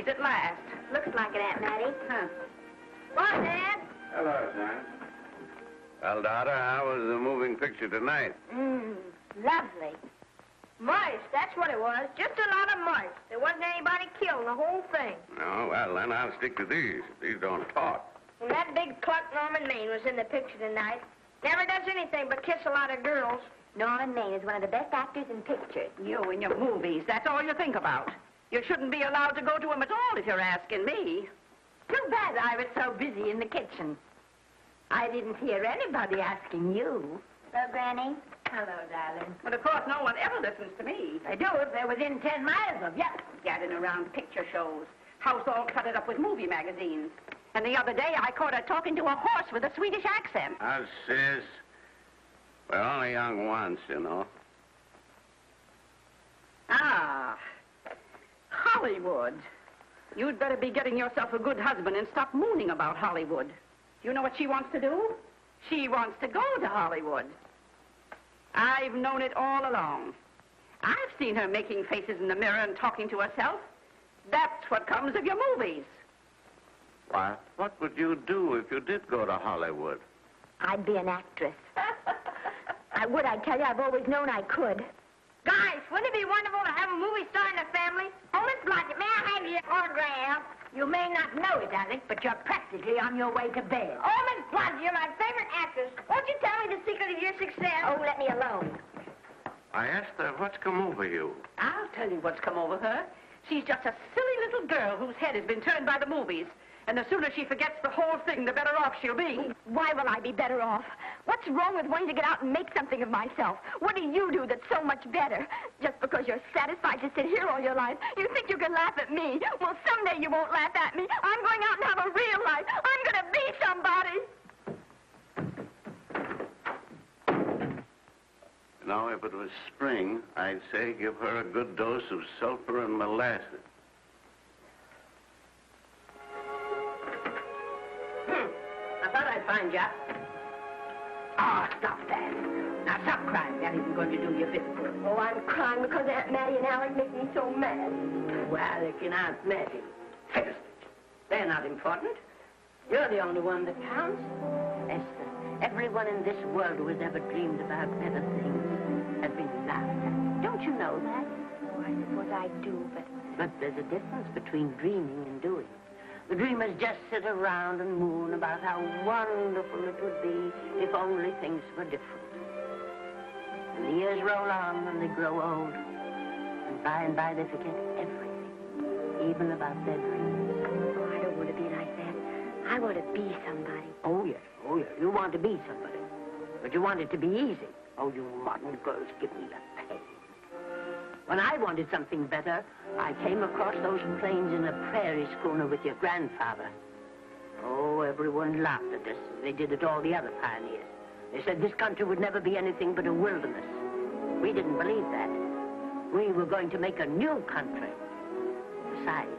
at last. Looks like it, Aunt Mattie. Huh. What, Dad? Hello, son. Well, daughter, how was the moving picture tonight? Lovely. Mice, that's what it was. Just a lot of mice. There wasn't anybody killed in the whole thing. No, well, then I'll stick to these. These don't talk. And that big cluck Norman Maine was in the picture tonight. Never does anything but kiss a lot of girls. Norman Maine is one of the best actors in pictures. You and your movies, that's all you think about. You shouldn't be allowed to go to him at all if you're asking me. Too bad I was so busy in the kitchen. I didn't hear anybody asking you. Hello, Granny. Hello, darling. But of course, no one ever listens to me. I do if they're within 10 miles of you. Gadding around picture shows. House all cluttered up with movie magazines. And the other day, I caught her talking to a horse with a Swedish accent. Sis. We're only young once, you know. Ah, Hollywood. You'd better be getting yourself a good husband and stop mooning about Hollywood. You know what she wants to do? She wants to go to Hollywood. I've known it all along. I've seen her making faces in the mirror and talking to herself. That's what comes of your movies. Why, what would you do if you did go to Hollywood? I'd be an actress. I would, I tell you. I've always known I could. Guys, wouldn't it be wonderful to have a movie star in the family? Oh, Miss Blodgett, may I have your autograph? You may not know it, Alec, but you're practically on your way to bed. Oh, Miss Blodgett, you're my favorite actress. Won't you tell me the secret of your success? Oh, let me alone. I asked her what's come over you. I'll tell you what's come over her. She's just a silly little girl whose head has been turned by the movies. And the sooner she forgets the whole thing, the better off she'll be. Why will I be better off? What's wrong with wanting to get out and make something of myself? What do you do that's so much better? Just because you're satisfied to sit here all your life, you think you can laugh at me. Well, someday you won't laugh at me. I'm going out and have a real life. I'm going to be somebody. Now, if it was spring, I'd say give her a good dose of sulfur and molasses. I thought I'd find you. Oh, stop that. Now, stop crying. That isn't going to do you a bit of good. Oh, I'm crying because Aunt Mattie and Alec make me so mad. Well, Alec and Aunt Mattie. Fiddlesticks. They're not important. You're the only one that counts. Esther, everyone in this world who has ever dreamed about better things has been laughed at. Don't you know that? Oh, I suppose I do, But there's a difference between dreaming and doing. The dreamers just sit around and moon about how wonderful it would be if only things were different. And the years roll on and they grow old. And by they forget everything, even about their dreams. Oh, I don't want to be like that. I want to be somebody. Oh, yes. You want to be somebody. But you want it to be easy. Oh, you modern girls, give me the pain. When I wanted something better, I came across those plains in a prairie schooner with your grandfather. Oh, everyone laughed at us. They did at all the other pioneers. They said this country would never be anything but a wilderness. We didn't believe that. We were going to make a new country. Besides,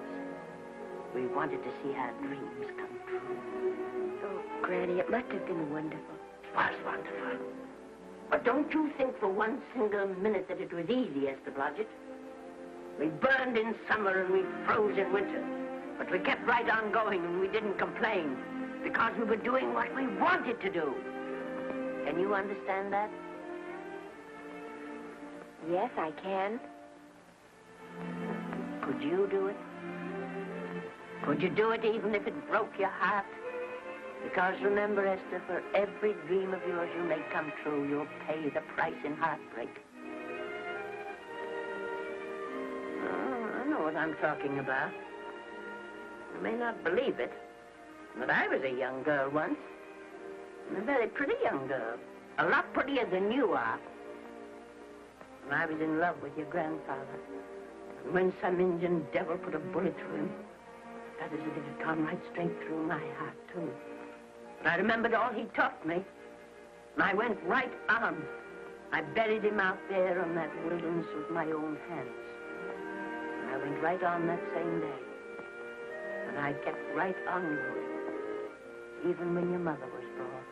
we wanted to see our dreams come true. Oh, Granny, it must have been wonderful. It was wonderful. But don't you think for one single minute that it was easy, Esther Blodgett? We burned in summer and we froze in winter. But we kept right on going and we didn't complain because we were doing what we wanted to do. Can you understand that? Yes, I can. Could you do it? Could you do it even if it broke your heart? Because remember, Esther, for every dream of yours you make come true, you'll pay the price in heartbreak. Oh, I know what I'm talking about. You may not believe it, but I was a young girl once. And a very pretty young girl. A lot prettier than you are. And I was in love with your grandfather. And when some Indian devil put a bullet through him, that is as if it had gone right straight through my heart, too. But I remembered all he taught me. And I went right on. I buried him out there on that wilderness with my own hands. And I went right on that same day. And I kept right on going, even when your mother was born.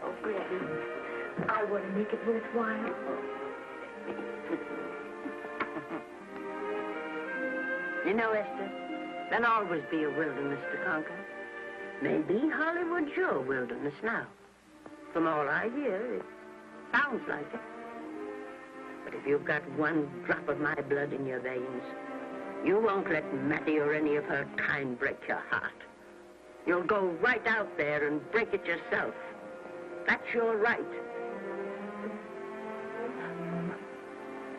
Oh, Granny, I want to make it worthwhile. You know, Esther, there'll always be a wilderness to conquer. Maybe Hollywood's your wilderness now. From all I hear, it sounds like it. But if you've got one drop of my blood in your veins, you won't let Mattie or any of her kind break your heart. You'll go right out there and break it yourself. That's your right.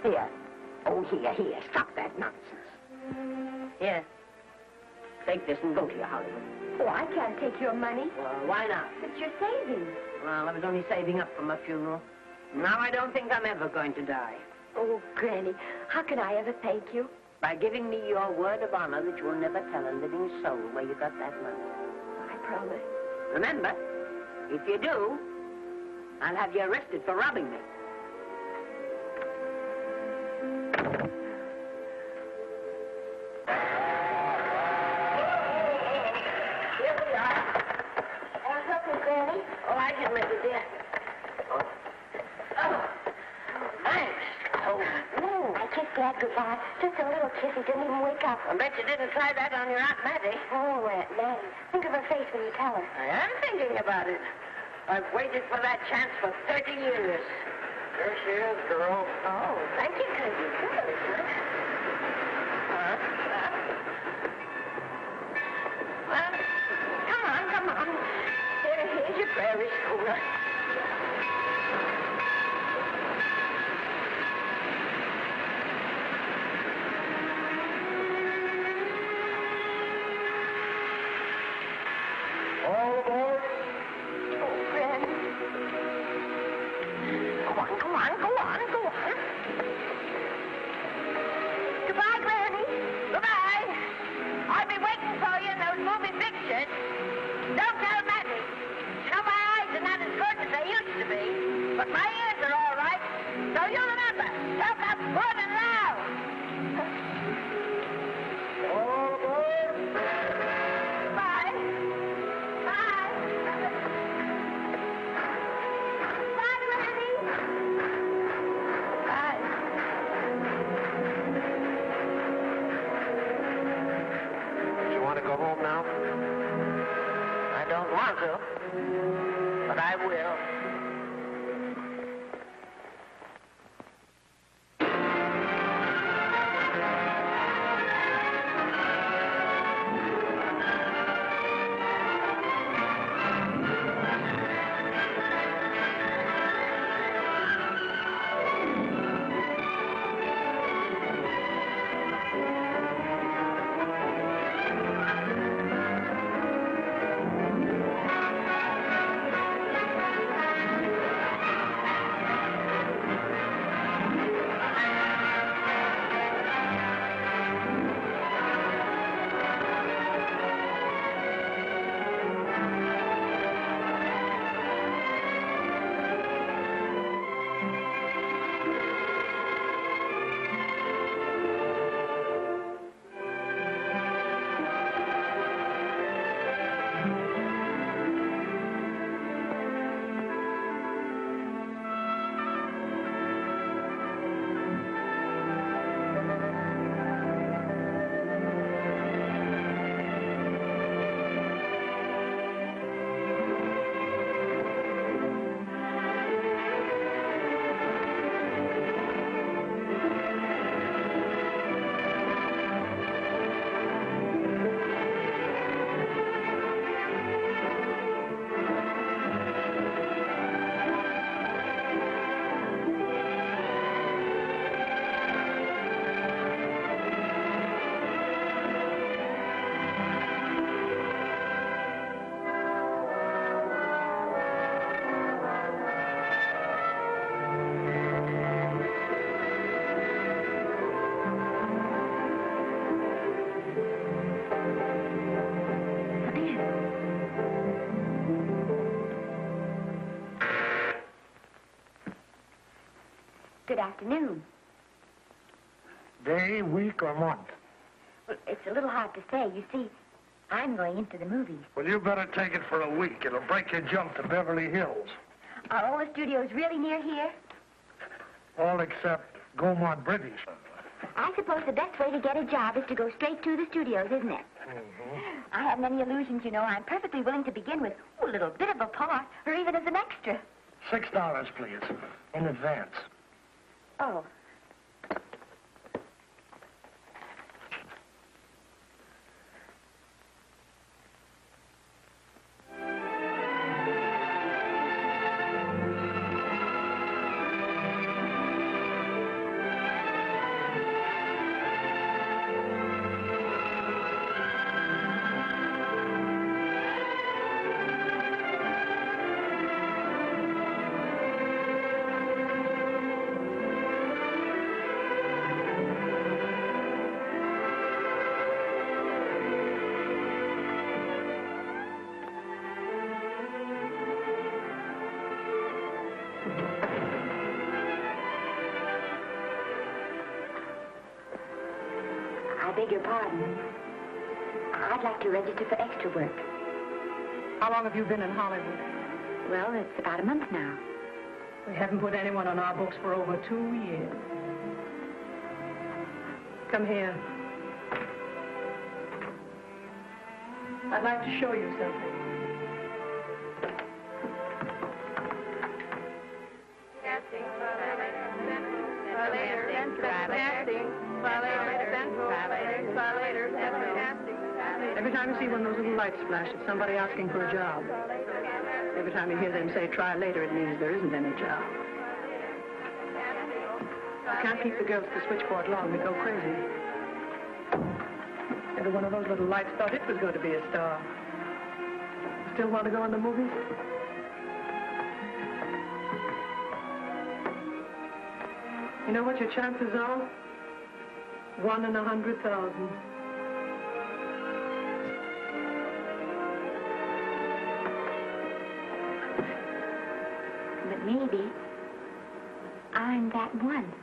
Here. Oh, here. Stop that nonsense. Here. Take this and go to your Hollywood. Oh, I can't take your money. Well, why not? It's your savings. Well, I was only saving up for my funeral. Now I don't think I'm ever going to die. Oh, Granny, how can I ever thank you? By giving me your word of honor that you'll never tell a living soul where you got that money. I promise. Remember, if you do, I'll have you arrested for robbing me. Here we are. Want something, Granny? Oh, I can make it, dear. Oh, thanks. Oh, I kissed Dad goodbye. Just a little kiss. He didn't even wake up. I bet you didn't try that on your Aunt Mattie. Oh, Aunt Mattie. Think of her face when you tell her. I am thinking about it. I've waited for that chance for 30 years. There she is, girl. Oh, thank you, Cousin. Well, come on. Here's your prairie schooner. All aboard. Oh, Granny. Go on. Goodbye, Granny. Goodbye. I'll be waiting for you in those movie pictures. Don't tell Mattie. You know, my eyes are not as good as they used to be, but my ears are all right. So you remember, talk up good and loud. All aboard. Bye. Bye. Bye, Granny. Bye. You want to go home now? I don't want to, but I will. Good afternoon. Day, week, or month? Well, it's a little hard to say. You see, I'm going into the movies. Well, you better take it for a week. It'll break your jump to Beverly Hills. Are all the studios really near here? All except Gaumont British. I suppose the best way to get a job is to go straight to the studios, isn't it? Mm-hmm. I haven't any illusions, you know. I'm perfectly willing to begin with a little bit of a part, or even as an extra. $6, please, in advance. Oh. I beg your pardon. I'd like to register for extra work. How long have you been in Hollywood? Well, it's about a month now. We haven't put anyone on our books for over 2 years. Come here. I'd like to show you something. Every time you see one of those little lights flash, it's somebody asking for a job. Every time you hear them say, try later, it means there isn't any job. You can't keep the girls at the switchboard long. They go crazy. Every one of those little lights thought it was going to be a star. Still want to go in the movies? You know what your chances are? 1 in 100,000. But maybe I'm that one.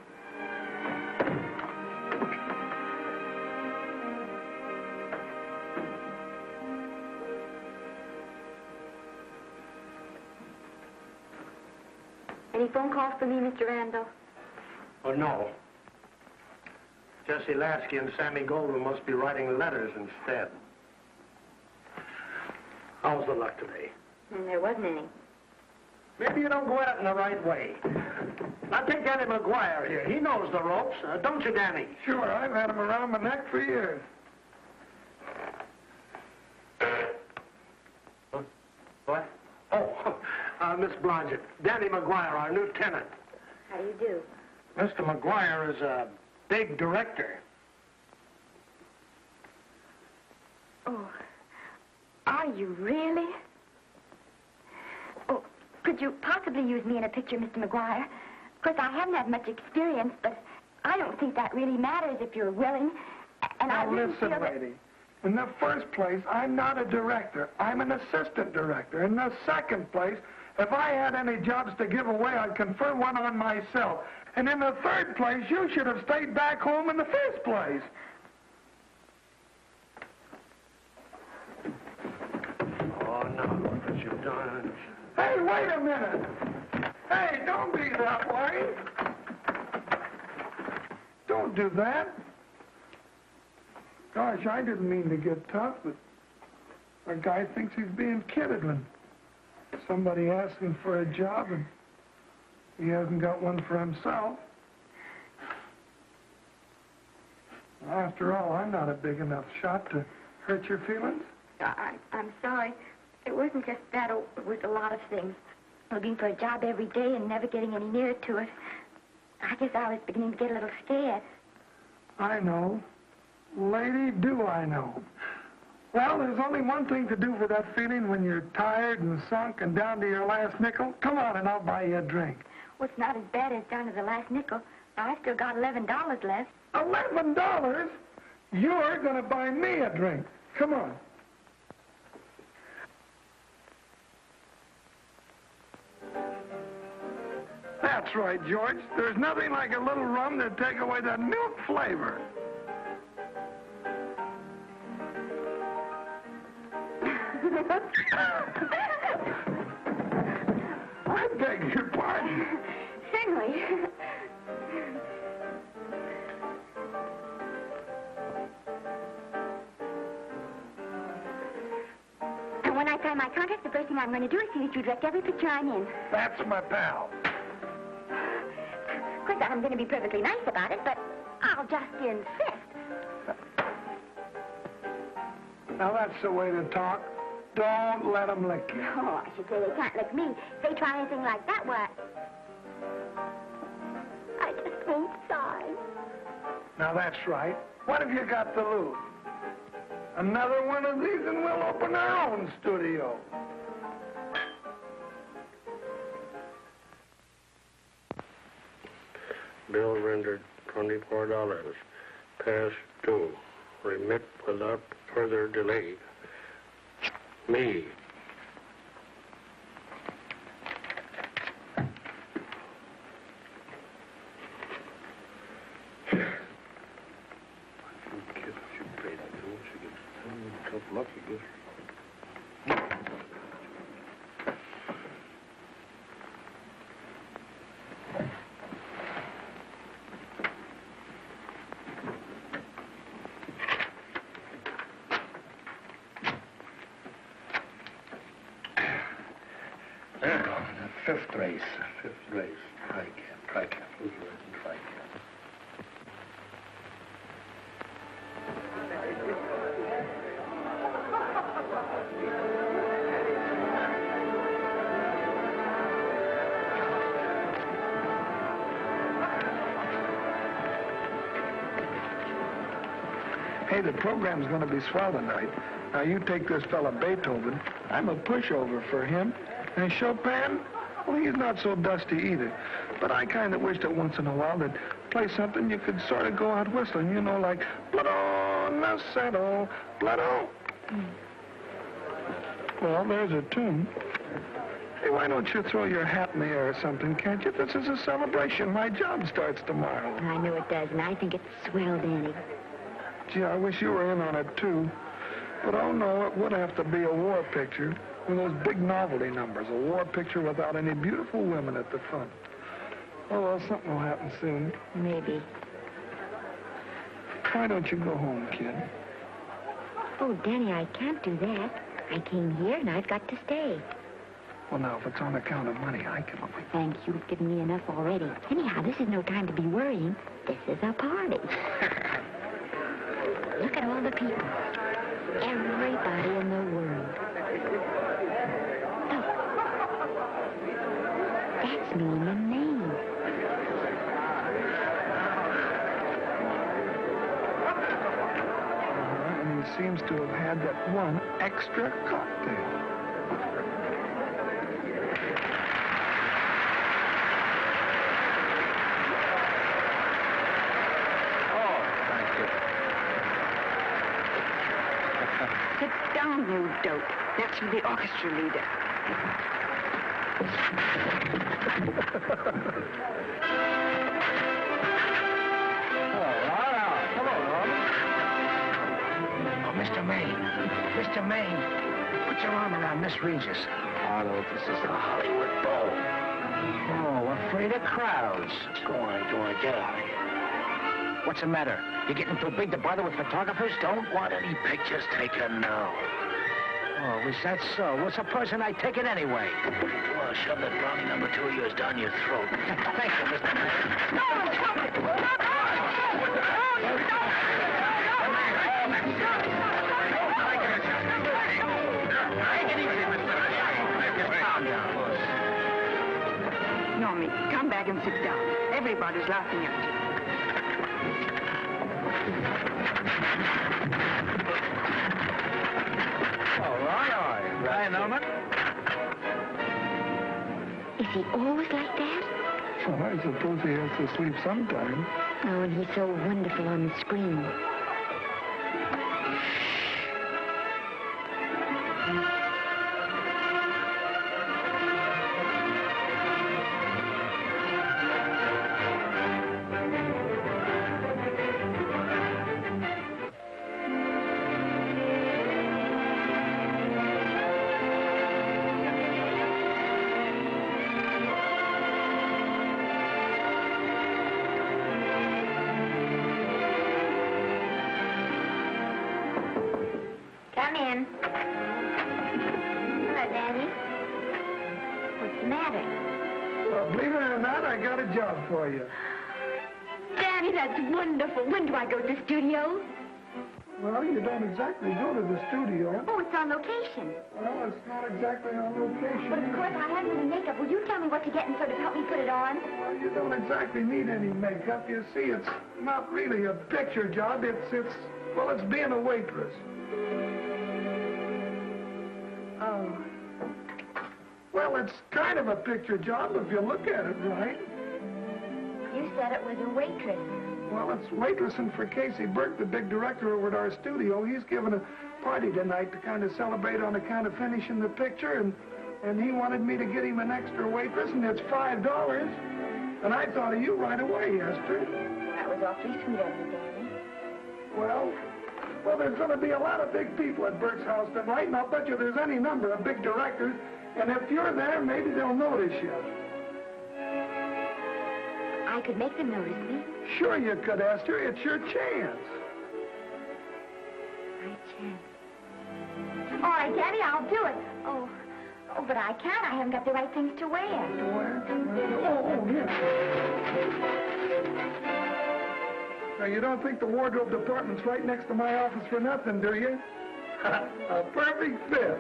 Any phone calls for me, Mr. Randall? Oh, no. Jesse Lasky and Sammy Goldwyn must be writing letters instead. How's the luck today? There wasn't any. Maybe you don't go at it in the right way. Now take Danny McGuire here. He knows the ropes. Don't you, Danny? Sure, I've had him around my neck for years. Huh? What? Oh, Miss Blodgett. Danny McGuire, our new tenant. How do you do? Mr. McGuire is a big director. Oh, are you really? Oh, could you possibly use me in a picture, Mr. McGuire? Of course, I haven't had much experience, but I don't think that really matters if you're willing. And I Now really listen, feel that... lady. In the first place, I'm not a director. I'm an assistant director. In the second place, if I had any jobs to give away, I'd confer one on myself. And in the third place, you should have stayed back home in the first place. Oh, no, what have you done? Hey, wait a minute. Hey, don't be that way. Don't do that. Gosh, I didn't mean to get tough, but a guy thinks he's being kidded when somebody asks him for a job and he hasn't got one for himself. After all, I'm not a big enough shot to hurt your feelings. I'm sorry. It wasn't just that. It was a lot of things. Looking for a job every day and never getting any nearer to it. I guess I was beginning to get a little scared. I know. Lady, do I know. Well, there's only one thing to do for that feeling when you're tired and sunk and down to your last nickel. Come on and I'll buy you a drink. Well, it's not as bad as down to the last nickel. I've still got $11 left. $11? You're going to buy me a drink. Come on. That's right, George. There's nothing like a little rum to take away the milk flavor. I beg your pardon. Certainly. sign my contract, the first thing I'm going to do is see that you direct every picture I'm in. That's my pal. Of course, I'm going to be perfectly nice about it, but I'll just insist. Now, that's the way to talk. Don't let them lick you. Oh, I should say they can't lick me. If they try anything like that, why... I just won't sign. Now, that's right. What have you got to lose? Another one of these and we'll open our own studio. Bill rendered $24. Past due. Remit without further delay. Me. Fifth race. Tricap. Who's right? Tricap. Hey, the program's going to be swell tonight. Now, you take this fella Beethoven. I'm a pushover for him. And Chopin, well, he's not so dusty either. But I kind of wish that once in a while they'd play something you could sort of go out whistling, you know, like Blood on the Saddle, Blood on. Well, there's a tune. Hey, why don't you throw your hat in the air or something, can't you? This is a celebration. My job starts tomorrow. I know it does, and I think it's swell, Danny. Gee, I wish you were in on it, too. But, oh, no, it would have to be a war picture. One of those big novelty numbers. A war picture without any beautiful women at the front. Oh, well, something will happen soon. Maybe. Why don't you go home, kid? Oh, Danny, I can't do that. I came here, and I've got to stay. Well, now, if it's on account of money, I can... Thanks, you've given me enough already. Anyhow, this is no time to be worrying. This is a party. Look at all the people. Everybody in the world. Look. That's me in the name. And he seems to have had that one extra cocktail. You dope. That's for the orchestra leader. Oh, Mr. Maine, put your arm around Miss Regis. Adolphe, this is the Hollywood Bowl. Oh, afraid of crowds. Go on, get out of here. What's the matter? You getting too big to bother with photographers? Don't want any pictures taken now. Oh, is that so? Well, supposing I take it anyway. Well, shove that brownie number 2 of yours down your throat. Thank you, Mr. Maine. No, stop it! No, Mickey, come back and sit down. Everybody's laughing at you. All right. Lionel. Is he always like that? Well, I suppose he has to sleep sometime. Oh, and he's so wonderful on the screen. Well, believe it or not, I got a job for you. Daddy, that's wonderful. When do I go to the studio? Well, you don't exactly go to the studio. Oh, it's on location. Well, it's not exactly on location. But of course, I haven't any makeup. Will you tell me what to get and sort of help me put it on? Well, you don't exactly need any makeup. You see, it's not really a picture job. It's being a waitress. Oh. Well, it's kind of a picture job if you look at it right. You said it was a waitress. Well, it's waitressing for Casey Burke, the big director over at our studio. He's giving a party tonight to kind of celebrate on account of finishing the picture, and he wanted me to get him an extra waitress, and it's $5. And I thought of you right away, Esther. That was awfully sweet of you, Daddy. Well, there's going to be a lot of big people at Burke's house tonight, and I'll bet you there's any number of big directors, and if you're there, maybe they'll notice you. I could make them notice me. Sure you could, Esther. It's your chance. My chance. All right, Daddy, I'll do it. Oh, but I can't. I haven't got the right things to wear. Oh, yeah. Now, you don't think the wardrobe department's right next to my office for nothing, do you? A perfect fit.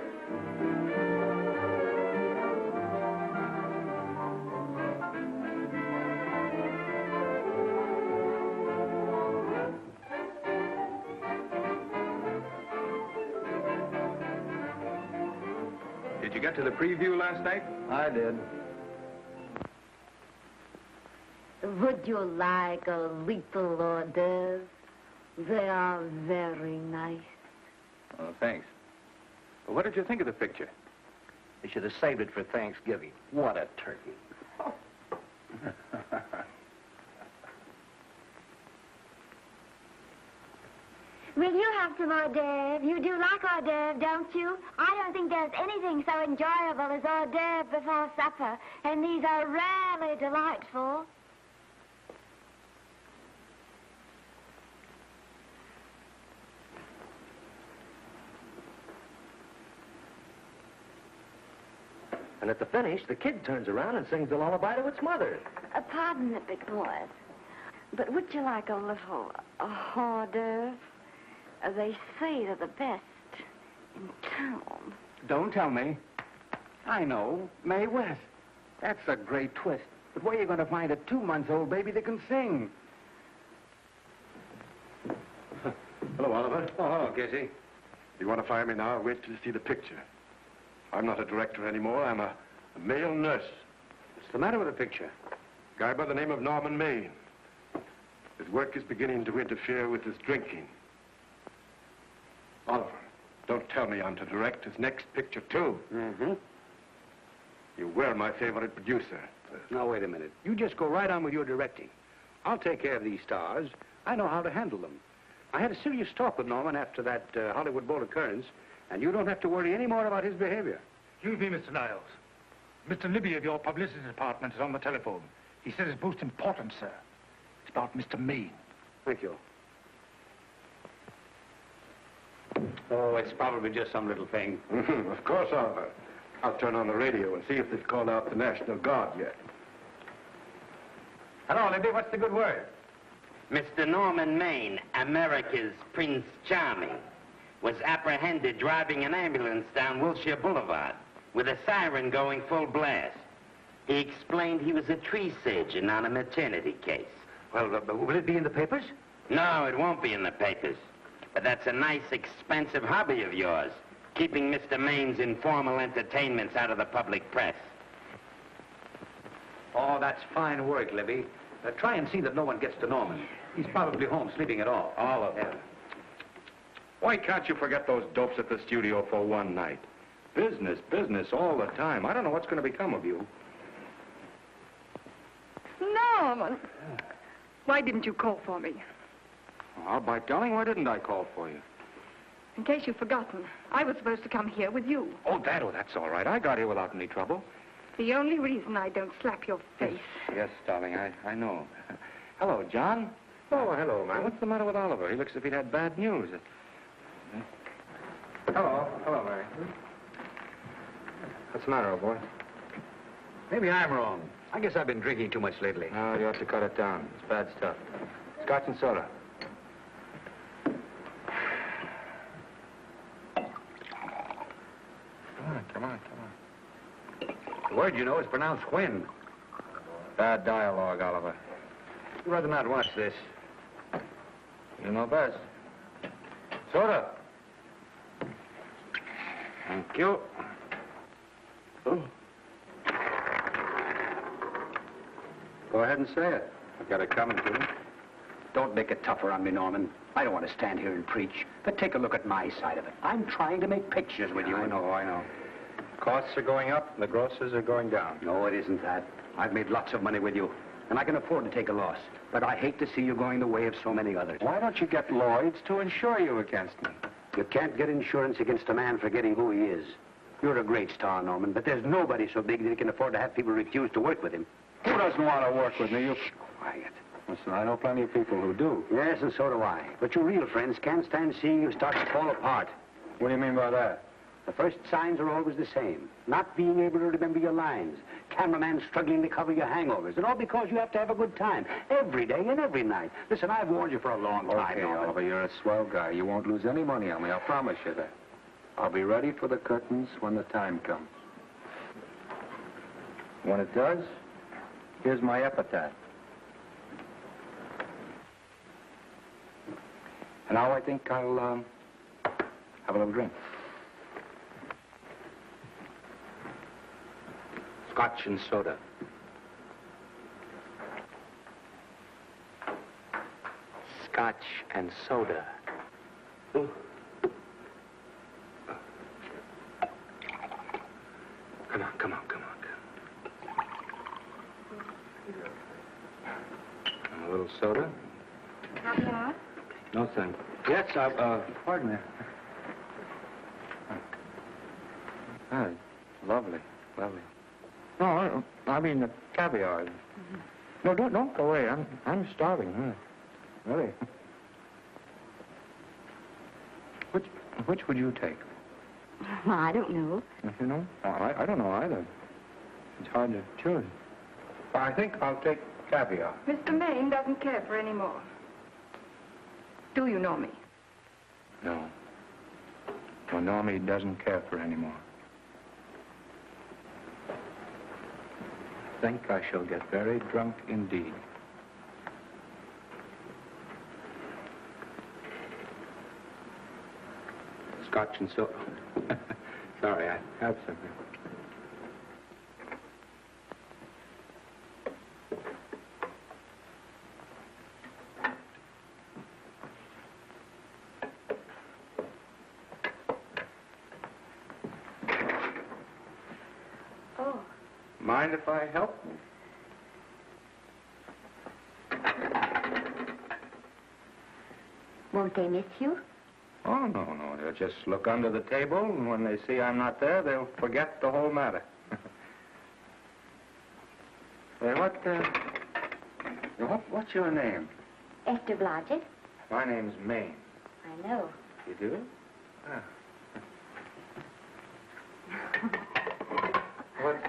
Did you get to the preview last night? I did. Would you like a little hors d'oeuvre? They are very nice. Oh, thanks. Well, what did you think of the picture? They should have saved it for Thanksgiving. What a turkey. Will you have some hors d'oeuvre? You do like hors d'oeuvre, don't you? I don't think there's anything so enjoyable as hors d'oeuvre before supper, and these are rarely delightful. And at the finish, the kid turns around and sings the lullaby to its mother. Pardon the big boys, but would you like a little hors d'oeuvre? They say they're the best in town. Don't tell me. I know. Mae West. That's a great twist. But where are you going to find a 2-month-old baby that can sing? Hello, Oliver. Oh, hello, Casey. You want to fire me now? Wait till you see the picture. I'm not a director anymore. I'm a male nurse. What's the matter with the picture? Guy by the name of Norman Maine. His work is beginning to interfere with his drinking. Oliver, don't tell me I'm to direct his next picture, too. Mm-hmm. You were my favorite producer. Now, wait a minute. You just go right on with your directing. I'll take care of these stars. I know how to handle them. I had a serious talk with Norman after that Hollywood Bowl occurrence, and you don't have to worry any more about his behavior. Excuse me, Mr. Niles. Mr. Libby of your publicity department is on the telephone. He says it's most important, sir. It's about Mr. Maine. Thank you. Oh, it's probably just some little thing. Of course, Oliver. I'll turn on the radio and see if they've called out the National Guard yet. Hello, Libby. What's the good word? Mr. Norman Maine, America's Prince Charming, was apprehended driving an ambulance down Wilshire Boulevard with a siren going full blast. He explained he was a tree surgeon on a maternity case. Well, will it be in the papers? No, it won't be in the papers. But that's a nice, expensive hobby of yours, keeping Mr. Maine's informal entertainments out of the public press. Oh, that's fine work, Libby. Try and see that no one gets to Norman. He's probably home sleeping it off. All of them. Why can't you forget those dopes at the studio for one night? Business, business all the time. I don't know what's going to become of you. Norman, why didn't you call for me? Oh, by darling, why didn't I call for you? In case you've forgotten, I was supposed to come here with you. Oh, that's all right. I got here without any trouble. The only reason I don't slap your face. Yes, darling, I know. Hello, John. Oh, hello, man. What's the matter with Oliver? He looks as if he'd had bad news. Hello, Mary. What's the matter, old boy? Maybe I'm wrong. I guess I've been drinking too much lately. No, you ought to cut it down. It's bad stuff. Scotch and soda. Come on. The word, you know, is pronounced when. Bad dialogue, Oliver. I'd rather not watch this. You know best. Soda. Thank you. Oh. Go ahead and say it. I've got it coming to me. Don't make it tougher on me, Norman. I don't want to stand here and preach, but take a look at my side of it. I'm trying to make pictures with you. I know. Costs are going up, and the grosses are going down. No, it isn't that. I've made lots of money with you, and I can afford to take a loss. But I hate to see you going the way of so many others. Why don't you get Lloyd's to insure you against me? You can't get insurance against a man forgetting who he is. You're a great star, Norman, but there's nobody so big that he can afford to have people refuse to work with him. Who doesn't want to work with me? You... Quiet. Listen, I know plenty of people who do. Yes, and so do I. But your real friends can't stand seeing you start to fall apart. What do you mean by that? The first signs are always the same. Not being able to remember your lines. Cameraman struggling to cover your hangovers. And all because you have to have a good time. Every day and every night. Listen, I've warned you for a long time, Okay, Norman. Oliver, you're a swell guy. You won't lose any money on me. I'll promise you that. I'll be ready for the curtains when the time comes. When it does, here's my epitaph. And now I think I'll, have a little drink. Scotch and soda. Scotch and soda. Ooh. Come on. A little soda? Caviar? No, thank you. Yes, pardon me. Lovely. No, I mean the caviar. Mm-hmm. No, don't go away. I'm starving. Really. Which would you take? Well, I don't know. You know? I don't know either. It's hard to choose. I think I'll take caviar. Mr. Maine doesn't care for any more. Do you know me? No. Well, Normie doesn't care for any more. I think I shall get very drunk indeed. Scotch and soda. Sorry, I have something. Mind if I help? Won't they miss you? Oh, no. They'll just look under the table, and when they see I'm not there, they'll forget the whole matter. Hey, what's your name? Esther Blodgett. My name's Maine. I know. You do? Ah.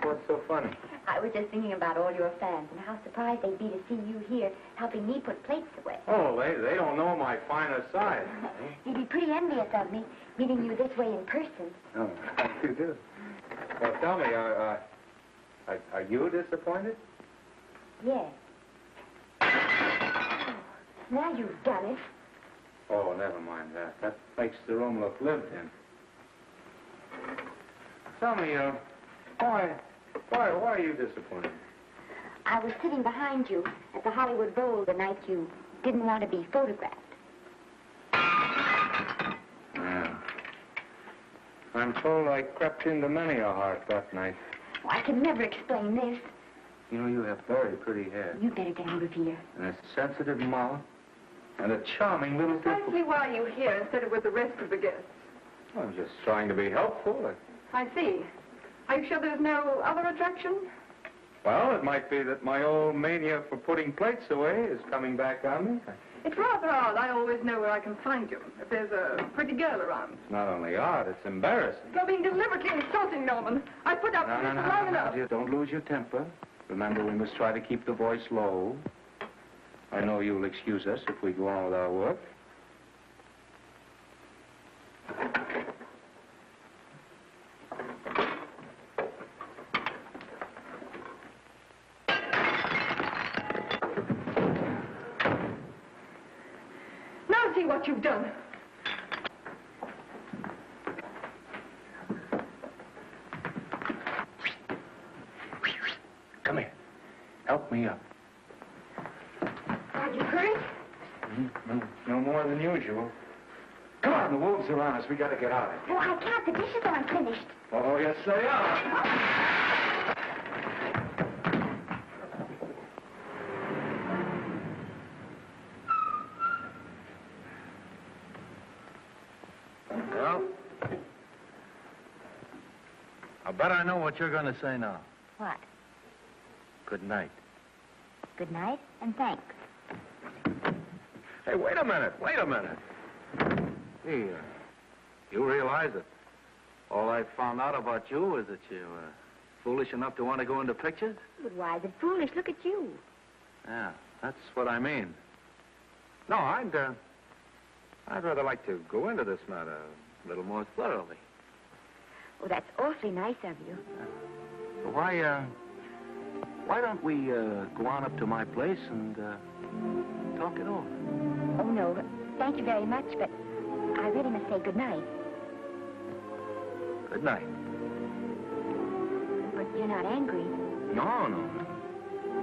What's so funny? I was just thinking about all your fans and how surprised they'd be to see you here helping me put plates away. Oh, they don't know my finer side. They'd be pretty envious of me, meeting you this way in person. Oh, you do? Well, tell me, are you disappointed? Yes. Oh, now you've done it. Oh, never mind that. That makes the room look lived in. Tell me, why are you disappointed? I was sitting behind you at the Hollywood Bowl the night you didn't want to be photographed. Yeah. I'm told I crept into many a heart that night. Oh, I can never explain this. You know, you have very pretty hair. You better get out of here. And a sensitive mouth. And a charming little Precisely why are you here instead of with the rest of the guests? I'm just trying to be helpful. I see. Are you sure there's no other attraction? Well, it might be that my old mania for putting plates away is coming back on me. It's rather odd. I always know where I can find you if there's a pretty girl around. It's not only odd, it's embarrassing. You're being deliberately insulting, Norman. I put up with this long enough. Don't lose your temper. Remember, we must try to keep the voice low. I know you'll excuse us if we go on with our work. Now see what you've done. Come here. Help me up. Are you hurt? No more than usual. Come on, the wolves are on us. We gotta get out of here. Oh, I can't. The dishes aren't finished. Oh, yes, they are. Well, I bet I know what you're going to say now. What? Good night. Good night, and thanks. Hey, wait a minute. Hey, you realize that all I found out about you is that you're foolish enough to want to go into pictures? But why is it foolish? Look at you. Yeah, that's what I mean. No, I'd rather like to go into this matter a little more thoroughly. Oh, that's awfully nice of you. Why don't we go on up to my place and talk it over? Oh, no. Thank you very much, but I really must say good night. Good night. But you're not angry. No.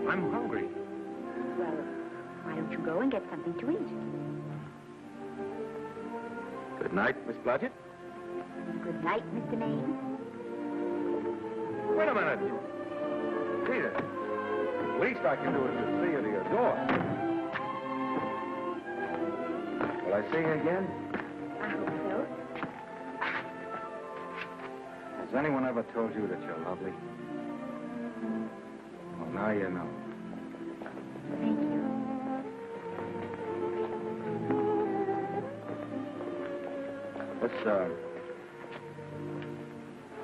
I'm hungry. Well, why don't you go and get something to eat? Good night, Miss Blodgett. Good night, Mr. Maine. Wait a minute. Peter, the least I can do is to see you to your door. Will I see you again? I hope so. Has anyone ever told you that you're lovely? Well, now you know. Thank you.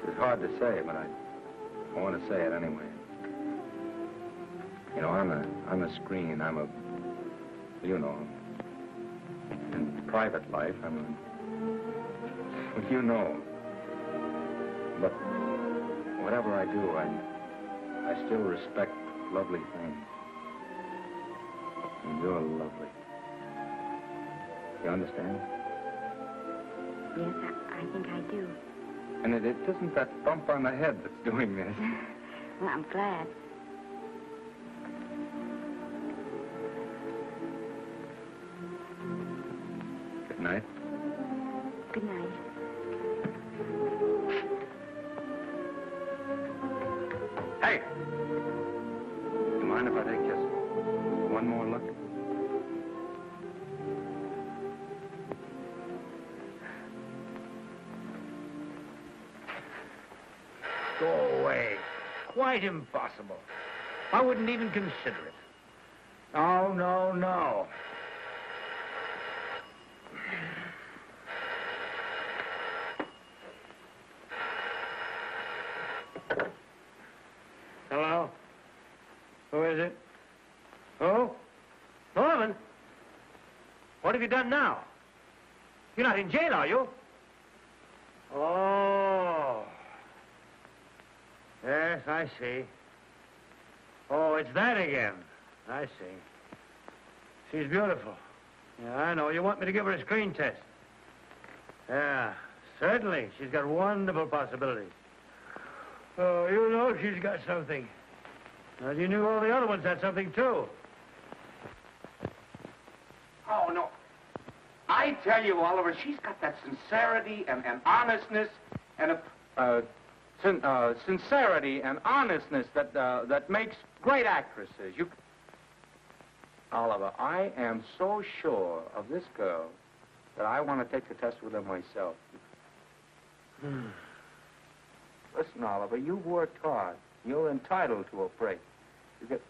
It's hard to say, but I want to say it anyway. You know, I'm a screen. You know, in private life, well, you know. But whatever I do, I still respect lovely things. And you're lovely. You understand? Yes, I think I do. And it isn't that bump on the head that's doing this. Well, I'm glad. Good night. Good night. Hey! You mind if I take just one more look? Go away. Quite impossible. I wouldn't even consider it. No. Hello? Who is it? Who? Norman? What have you done now? You're not in jail, are you? Oh. Yes, I see. Oh, it's that again. I see. She's beautiful. Yeah, I know. You want me to give her a screen test? Yeah, certainly. She's got wonderful possibilities. Oh, you know she's got something. Well, you knew all the other ones had something, too. Oh, no. I tell you, Oliver, she's got that sincerity and honestness and sincerity and honestness that makes great actresses. Oliver, I am so sure of this girl that I want to take the test with her myself. Listen, Oliver, you've worked hard. You're entitled to a break. You get...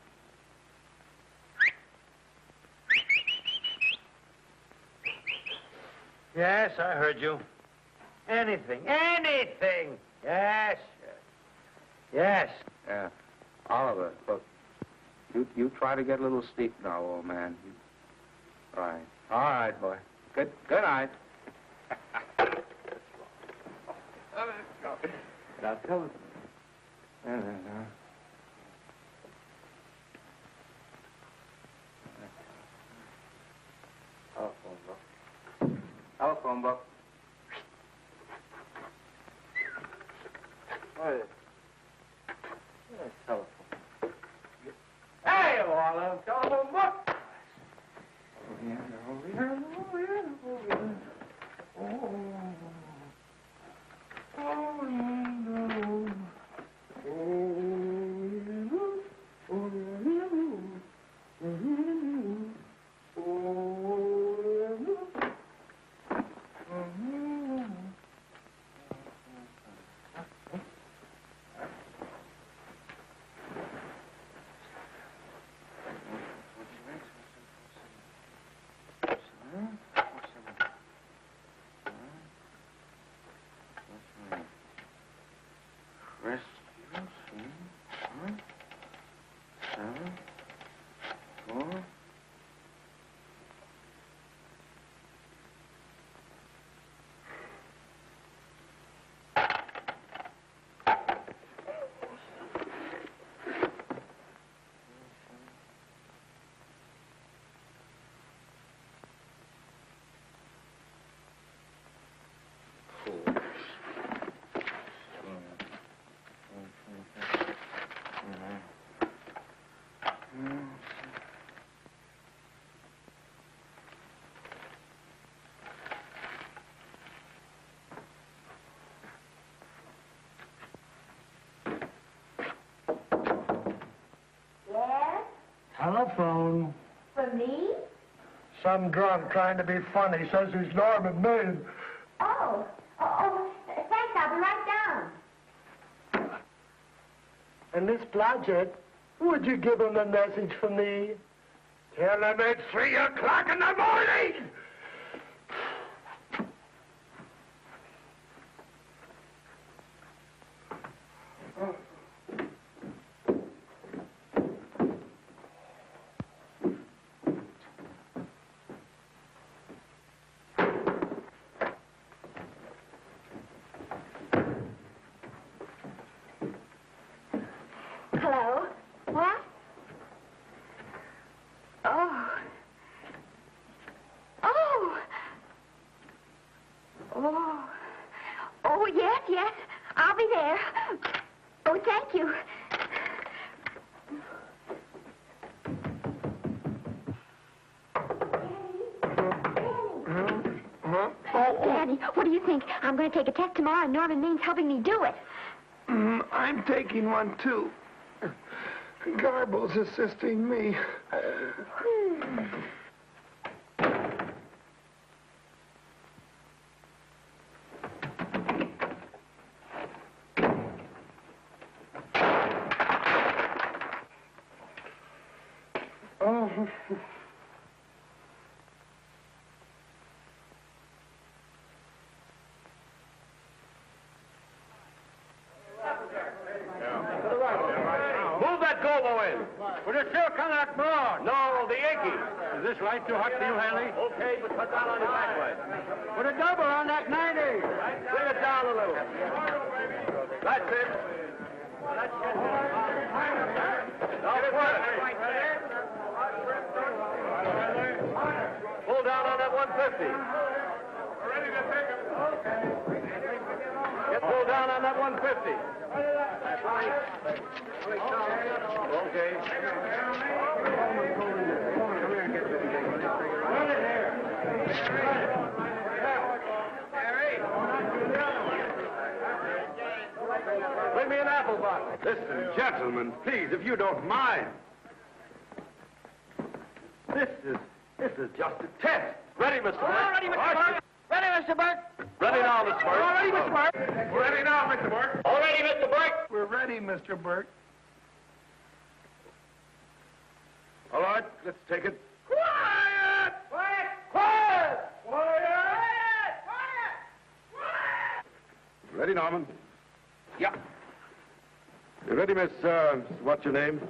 Yes, I heard you. Anything. Yes. Yeah. Oliver, look. You try to get a little sleep now, old man. All right. All right, boy. Good night. Now, tell us. Telephone book. Hey. Telephone. Hey, Oliver, telephone book. Telephone. For me? Some drunk trying to be funny says he's Norman Maine. Oh, thanks. I'll be right down. And Miss Blodgett, would you give him a message for me? Tell him it's 3 o'clock in the morning! Hello? What? Oh. Oh. Oh. Oh, yes. I'll be there. Oh, thank you. Daddy, what do you think? I'm going to take a test tomorrow, and Norman Main's helping me do it. I'm taking one, too. Garble's assisting me. Oh. Move that Gobo in. We're just still coming out more. No, the Yankee. Is this light too hot for you, Hanley? Okay, but cut down on your back light. Put a double on that 90. Bring it down a little. That's it. Now pull it. Pull down on that 150. Ready to take it. Get pulled down on that 150. Okay. Bring me an apple box. Listen, gentlemen, please, if you don't mind. This is just a test. Ready, Mr. Burke? All ready, Mr. Burke. Ready, Mr. Burke. Ready now, Mr. Burke. All ready, Mr. Burke. Ready now, Mr. Burke. All ready, Mr. Burke. We're ready, Mr. Burke. All right, let's take it. Quiet! Quiet! Quiet! Quiet! Quiet! Ready, Norman? Yeah. You ready, miss, what's your name?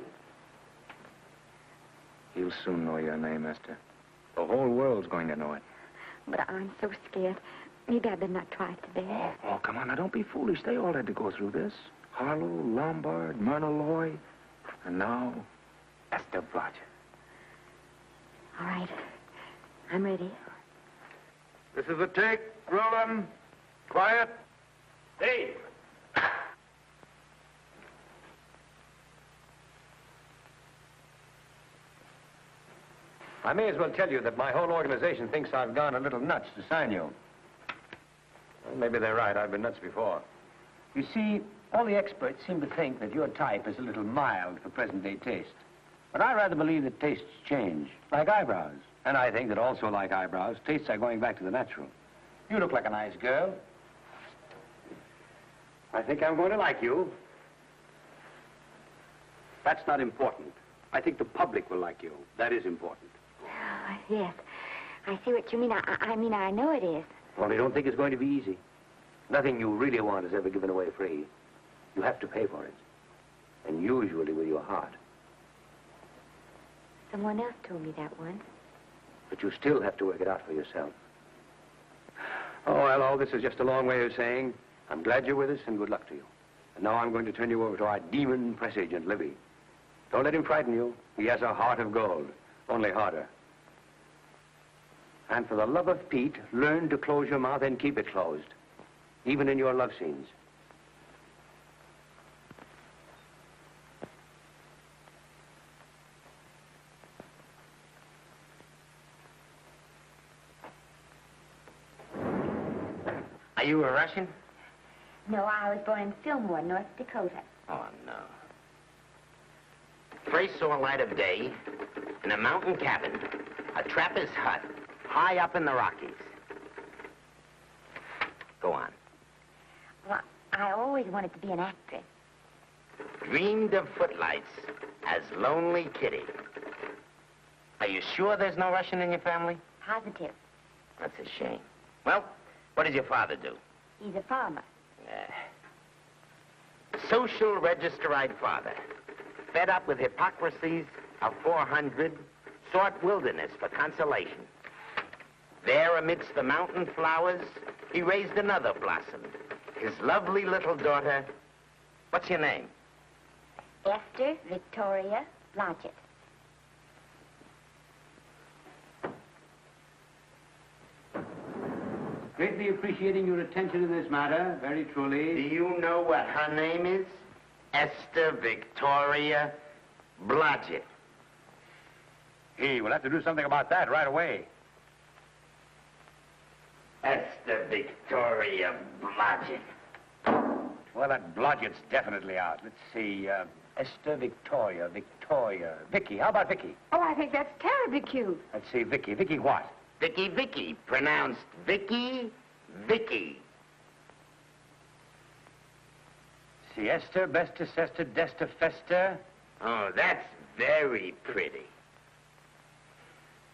You'll soon know your name, Esther. The whole world's going to know it. But I'm so scared. Maybe I better not try it today. Oh, come on. Now, don't be foolish. They all had to go through this. Harlow, Lombard, Myrna Loy, and now Esther Blodgett. All right. I'm ready. This is a take. Rolling. Quiet. Hey! I may as well tell you that my whole organization thinks I've gone a little nuts to sign you. Well, maybe they're right. I've been nuts before. You see, all the experts seem to think that your type is a little mild for present-day taste. But I rather believe that tastes change, like eyebrows. And I think that also, like eyebrows, tastes are going back to the natural. You look like a nice girl. I think I'm going to like you. That's not important. I think the public will like you. That is important. Oh, yes. I see what you mean. I mean, I know it is. Only don't think it's going to be easy. Nothing you really want is ever given away free. You have to pay for it. And usually with your heart. Someone else told me that once. But you still have to work it out for yourself. Oh, well, all this is just a long way of saying, I'm glad you're with us and good luck to you. And now I'm going to turn you over to our demon press agent, Libby. Don't let him frighten you. He has a heart of gold, only harder. And for the love of Pete, learn to close your mouth and keep it closed, even in your love scenes. Are you a Russian? No, I was born in Fillmore, North Dakota. Oh, no. First saw light of day in a mountain cabin, a trapper's hut, high up in the Rockies. Go on. Well, I always wanted to be an actress. Dreamed of footlights as Lonely Kitty. Are you sure there's no Russian in your family? Positive. That's a shame. Well, what does your father do? He's a farmer. Social registerite father. Fed up with hypocrisies of 400, sought wilderness for consolation. There amidst the mountain flowers, he raised another blossom. His lovely little daughter. What's your name? Esther Victoria Blodgett. Greatly appreciating your attention in this matter, very truly. Do you know what her name is? Esther Victoria Blodgett. Hey, we'll have to do something about that right away. Esther Victoria Blodgett. Well, that Blodgett's definitely out. Let's see, Esther Victoria, Vicky. How about Vicky? Oh, I think that's terribly cute. Let's see, Vicky. Vicky what? Vicky, pronounced Vicky. See, Esther, Besta, Sesta, Desta, Festa. Oh, that's very pretty.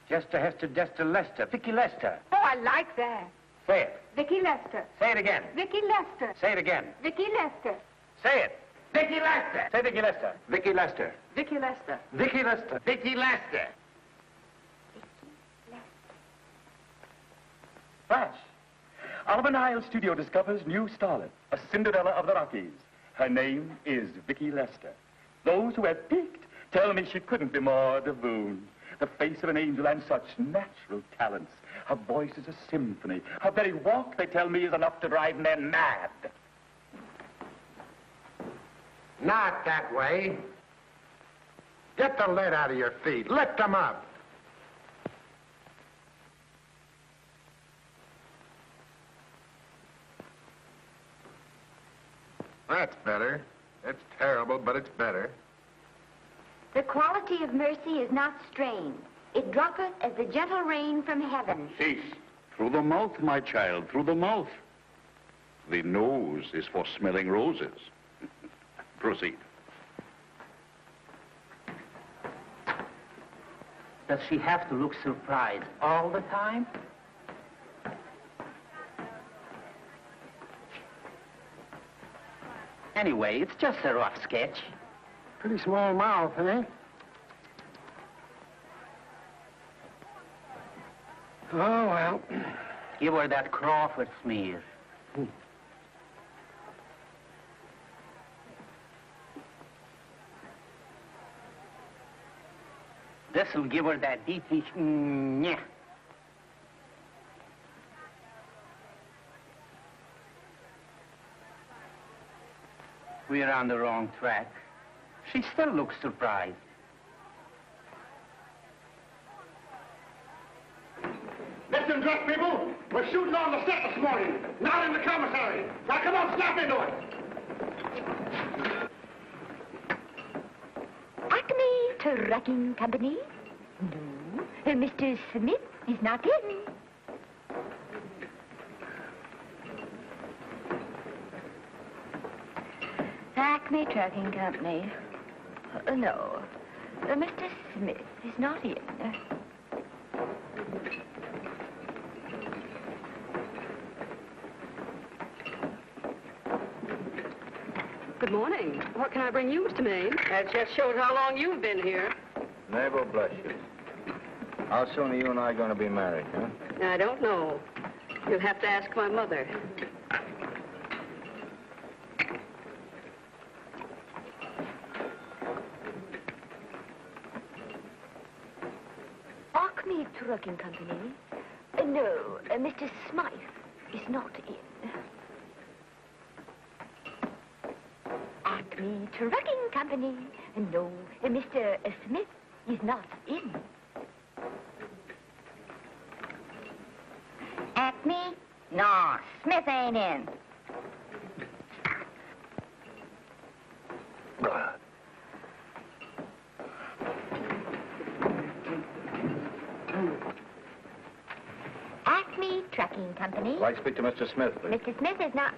Jester, Hester, Desta, Lester. Vicky Lester. Oh, I like that. Say it. Vicky Lester. Say it again. Vicky Lester. Say it again. Vicky Lester. Say it. Vicky Lester. Say Vicky Lester. Vicky Lester. Vicky Lester. Vicky Lester. Vicky Lester. Flash. Oliver Nile Studio discovers new starlet, a Cinderella of the Rockies. Her name is Vicky Lester. Those who have peeked tell me she couldn't be more Devine. The face of an angel and such natural talents. Her voice is a symphony. Her very walk, they tell me, is enough to drive men mad. Not that way. Get the lead out of your feet. Lift them up. That's better. It's terrible, but it's better. The quality of mercy is not strained. It droppeth as the gentle rain from heaven. Cease. Through the mouth, my child, through the mouth. The nose is for smelling roses. Proceed. Does she have to look surprised all the time? Anyway, it's just a rough sketch. Pretty small mouth, eh? Oh, well. Give her that Crawford smear. This'll give her that deeply... yeah. We're on the wrong track. She still looks surprised. Listen, dress people. We're shooting on the set this morning, not in the commissary. Now, come on, snap into it. Acme Trucking Company? No. Mr. Smith is not in. Acme Trucking Company. No. Mr. Smith is not in. Good morning. What can I bring you, Mr. Maine? That just shows how long you've been here. Mabel, bless you. How soon are you and I going to be married, huh? I don't know. You'll have to ask my mother. Acme Trucking Company? No, Mr. Smythe is not in. Acme Trucking Company? No, Mr. Smith is not in. Acme? No, Smith ain't in. Acme Trucking Company? I'd like to speak to Mr. Smith, please. Mr. Smith is not...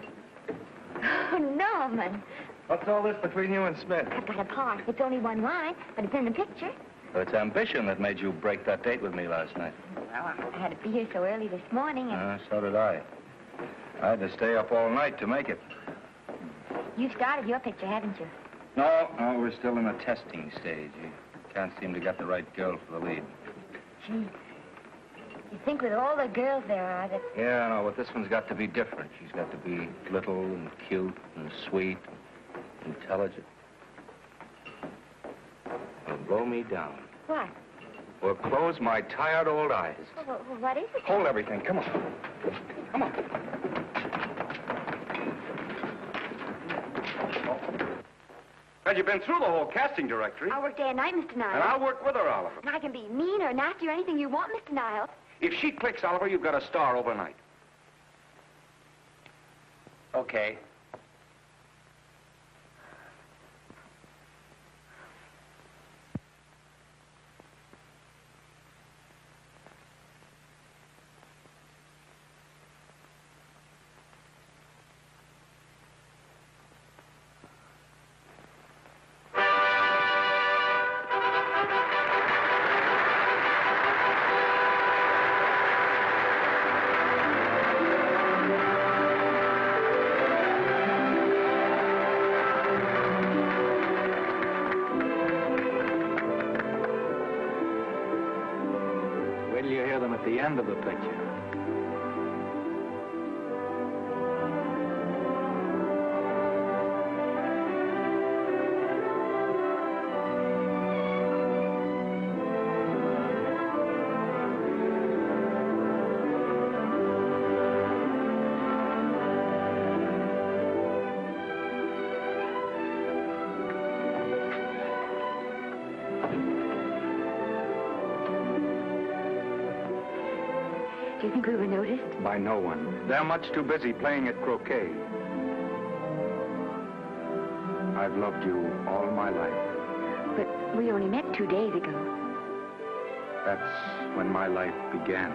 Oh, Norman. What's all this between you and Smith? I've got a part. It's only one line, but it's in the picture. Well, it's ambition that made you break that date with me last night. Well, I had to be here so early this morning, and... So did I. I had to stay up all night to make it. You've started your picture, haven't you? No, we're still in the testing stage. You can't seem to get the right girl for the lead. Gee, you think with all the girls there are that... Yeah, no, but this one's got to be different. She's got to be little and cute and sweet and intelligent. It'll blow me down. What? Will close my tired old eyes. Well, what is it? Hold everything. Come on. Come on. Well, you've been through the whole casting directory. I work day and night, Mr. Niles. And I'll work with her, Oliver. And I can be mean or nasty or anything you want, Mr. Niles. If she clicks, Oliver, you've got a star overnight. Okay. The end of the picture. Do you think we were noticed? By no one. They're much too busy playing at croquet. I've loved you all my life. But we only met 2 days ago. That's when my life began.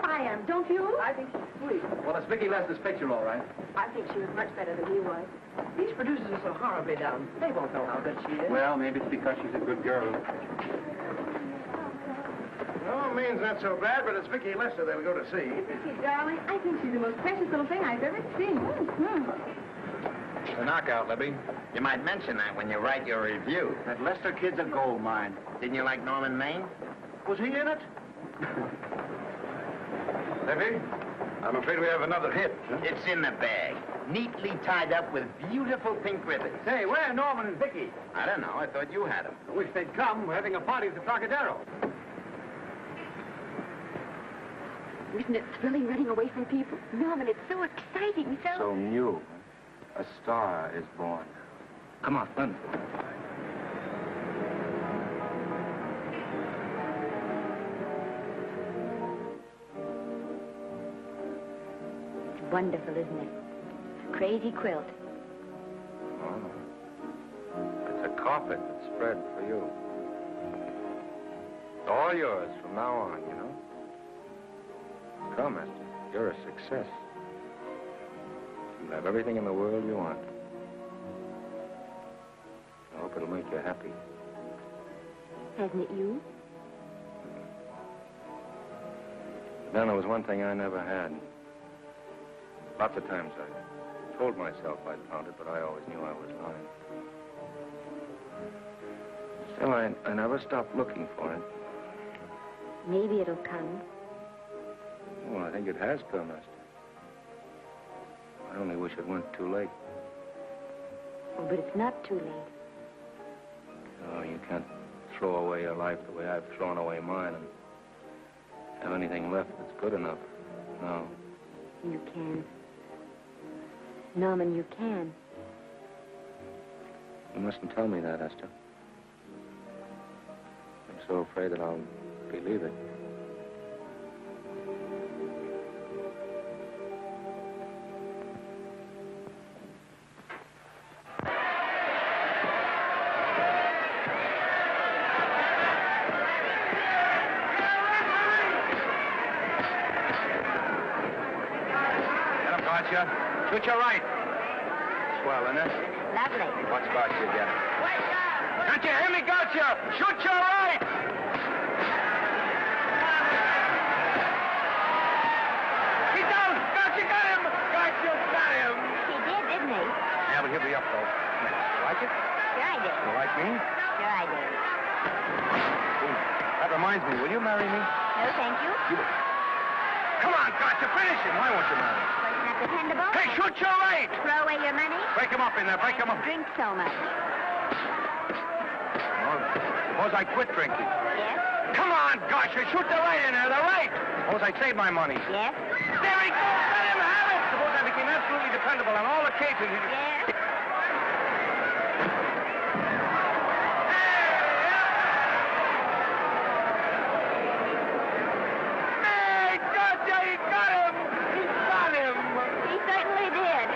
yes, I am. Don't you? I think she's sweet. Well, it's Vicki Lester's picture, all right. I think she was much better than he was. These producers are so horribly down. They won't know how good she is. Well, maybe it's because she's a good girl. No, Maine's not so bad, but it's Vicki Lester they'll go to see. Vicky, darling, I think she's the most precious little thing I've ever seen. The knockout, Libby. You might mention that when you write your review. That Lester kid's a gold mine. Didn't you like Norman Maine? Was he in it? Libby, I'm afraid we have another hit. Huh? It's in the bag, neatly tied up with beautiful pink ribbons. Say, where are Norman and Vicky? I don't know. I thought you had them. I wish they'd come. We're having a party at the Trocadero. Isn't it thrilling running away from people? Norman, it's so exciting, So new. A star is born. Come on, run. It's wonderful, isn't it? Crazy quilt. Oh. It's a carpet that's spread for you. It's all yours from now on, you know. Come, Esther. You're a success. You have everything in the world you want. I hope it'll make you happy. Hasn't it you? Then there was one thing I never had. Lots of times I told myself I'd found it, but I always knew I was lying. Still, I never stopped looking for it. Maybe it'll come. Well, I think it has come, Esther. I only wish it weren't too late. Oh, but it's not too late. No, you can't throw away your life the way I've thrown away mine and have anything left that's good enough. No. You can. Norman, you can. You mustn't tell me that, Esther. I'm so afraid that I'll believe it. Shoot your right. Swell, isn't it? Lovely. What spot you get? Can't you hear me, Gotcha? Shoot your right! He's down! Gotcha, got him! Gotcha, got him! He did, didn't he? Yeah, but he'll be up, though. You like it? Sure I did. You like me? Sure I did. That reminds me, will you marry me? No, thank you. Come on, Gotcha, finish him! Why won't you marry me? Wasn't that dependable? Hey, shoot your right! Throw away your money? Break him up in there, break him up. Drink so much. Well, suppose I quit drinking. Yes? Come on, Gotcha, shoot the right in there, the right! Suppose I save my money. Yes? There he goes! Let him have it! Suppose I became absolutely dependable on all occasions. Yes? Hey, Gotcha, he got him! He got him! He certainly did.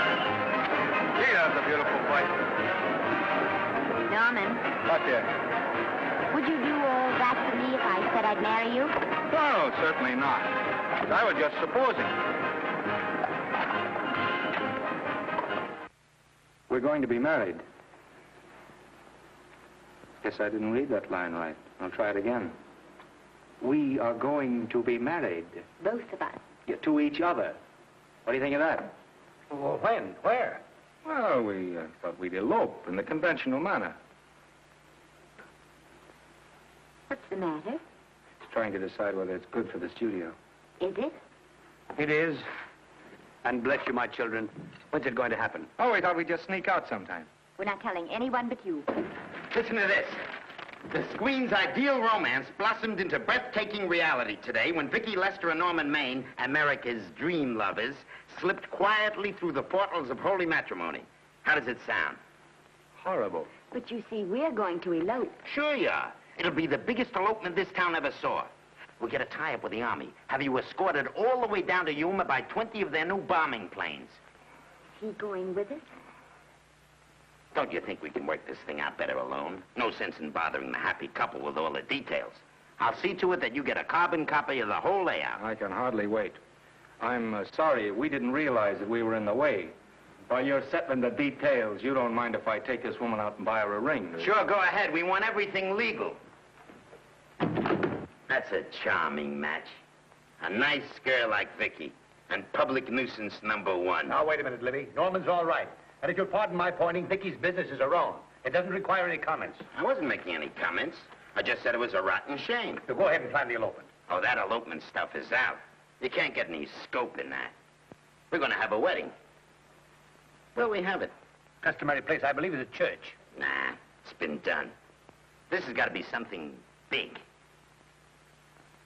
Gee, that's a beautiful fight. Norman, What, dear? would you do all that for me if I said I'd marry you? No, certainly not. I was just supposing. We're going to be married. Guess I didn't read that line right. I'll try it again. We are going to be married. Both of us. Yeah, to each other. What do you think of that? Well, when? Where? Well, we thought we'd elope in the conventional manner. What's the matter? It's trying to decide whether it's good for the studio. Is it? It is. And bless you, my children. When's it going to happen? Oh, we thought we'd just sneak out sometime. We're not telling anyone but you. Listen to this. The screen's ideal romance blossomed into breathtaking reality today when Vicki Lester and Norman Maine, America's dream lovers, slipped quietly through the portals of holy matrimony. How does it sound? Horrible. But you see, we're going to elope. Sure you are. It'll be the biggest elopement this town ever saw. We'll get a tie-up with the Army, have you escorted all the way down to Yuma by 20 of their new bombing planes. Is he going with us? Don't you think we can work this thing out better alone? No sense in bothering the happy couple with all the details. I'll see to it that you get a carbon copy of the whole layout. I can hardly wait. I'm sorry we didn't realize that we were in the way. While you're settling the details, you don't mind if I take this woman out and buy her a ring? Sure, go ahead. We want everything legal. That's a charming match. A nice girl like Vicky. And public nuisance #1. Now, wait a minute, Libby. Norman's all right. And if you'll pardon my pointing, Vicky's business is her own. It doesn't require any comments. I wasn't making any comments. I just said it was a rotten shame. So go ahead and plan the elopement. Oh, that elopement stuff is out. You can't get any scope in that. We're going to have a wedding. Where'll we have it? Customary place, I believe, is a church. Nah, it's been done. This has got to be something big.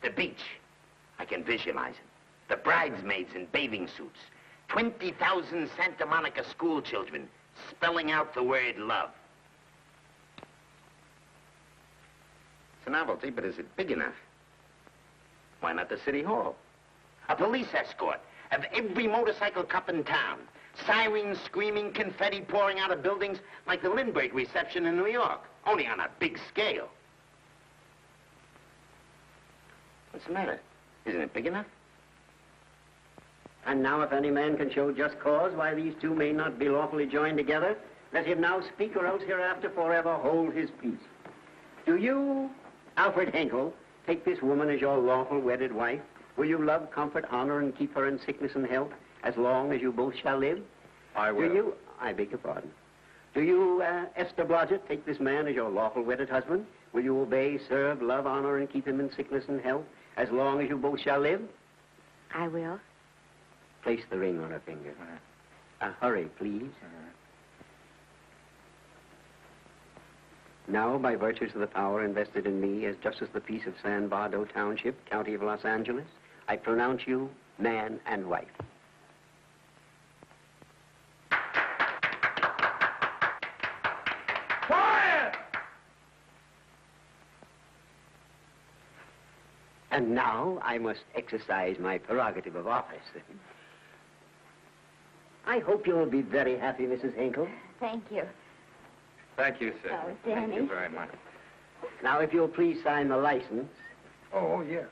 The beach. I can visualize it. The bridesmaids in bathing suits. 20,000 Santa Monica school children spelling out the word love. It's a novelty, but is it big enough? Why not the city hall? A police escort of every motorcycle cop in town. Sirens screaming, confetti pouring out of buildings like the Lindbergh reception in New York, only on a big scale. What's the matter? Isn't it big enough? And now if any man can show just cause why these two may not be lawfully joined together, let him now speak or else hereafter forever hold his peace. Do you, Alfred Henkel, take this woman as your lawful wedded wife? Will you love, comfort, honor, and keep her in sickness and health as long as you both shall live? I will. Do you, I beg your pardon. Do you, Esther Blodgett, take this man as your lawful wedded husband? Will you obey, serve, love, honor, and keep him in sickness and health as long as you both shall live? I will. Place the ring on her finger. Hurry, please. Now, by virtues of the power invested in me as Justice of the Peace of San Bardo Township, County of Los Angeles, I pronounce you man and wife. Quiet! And now I must exercise my prerogative of office. I hope you'll be very happy, Mrs. Hinkle. Thank you. Thank you, sir. Oh, Thank Danny. you very much. Now, if you'll please sign the license. Oh, yeah.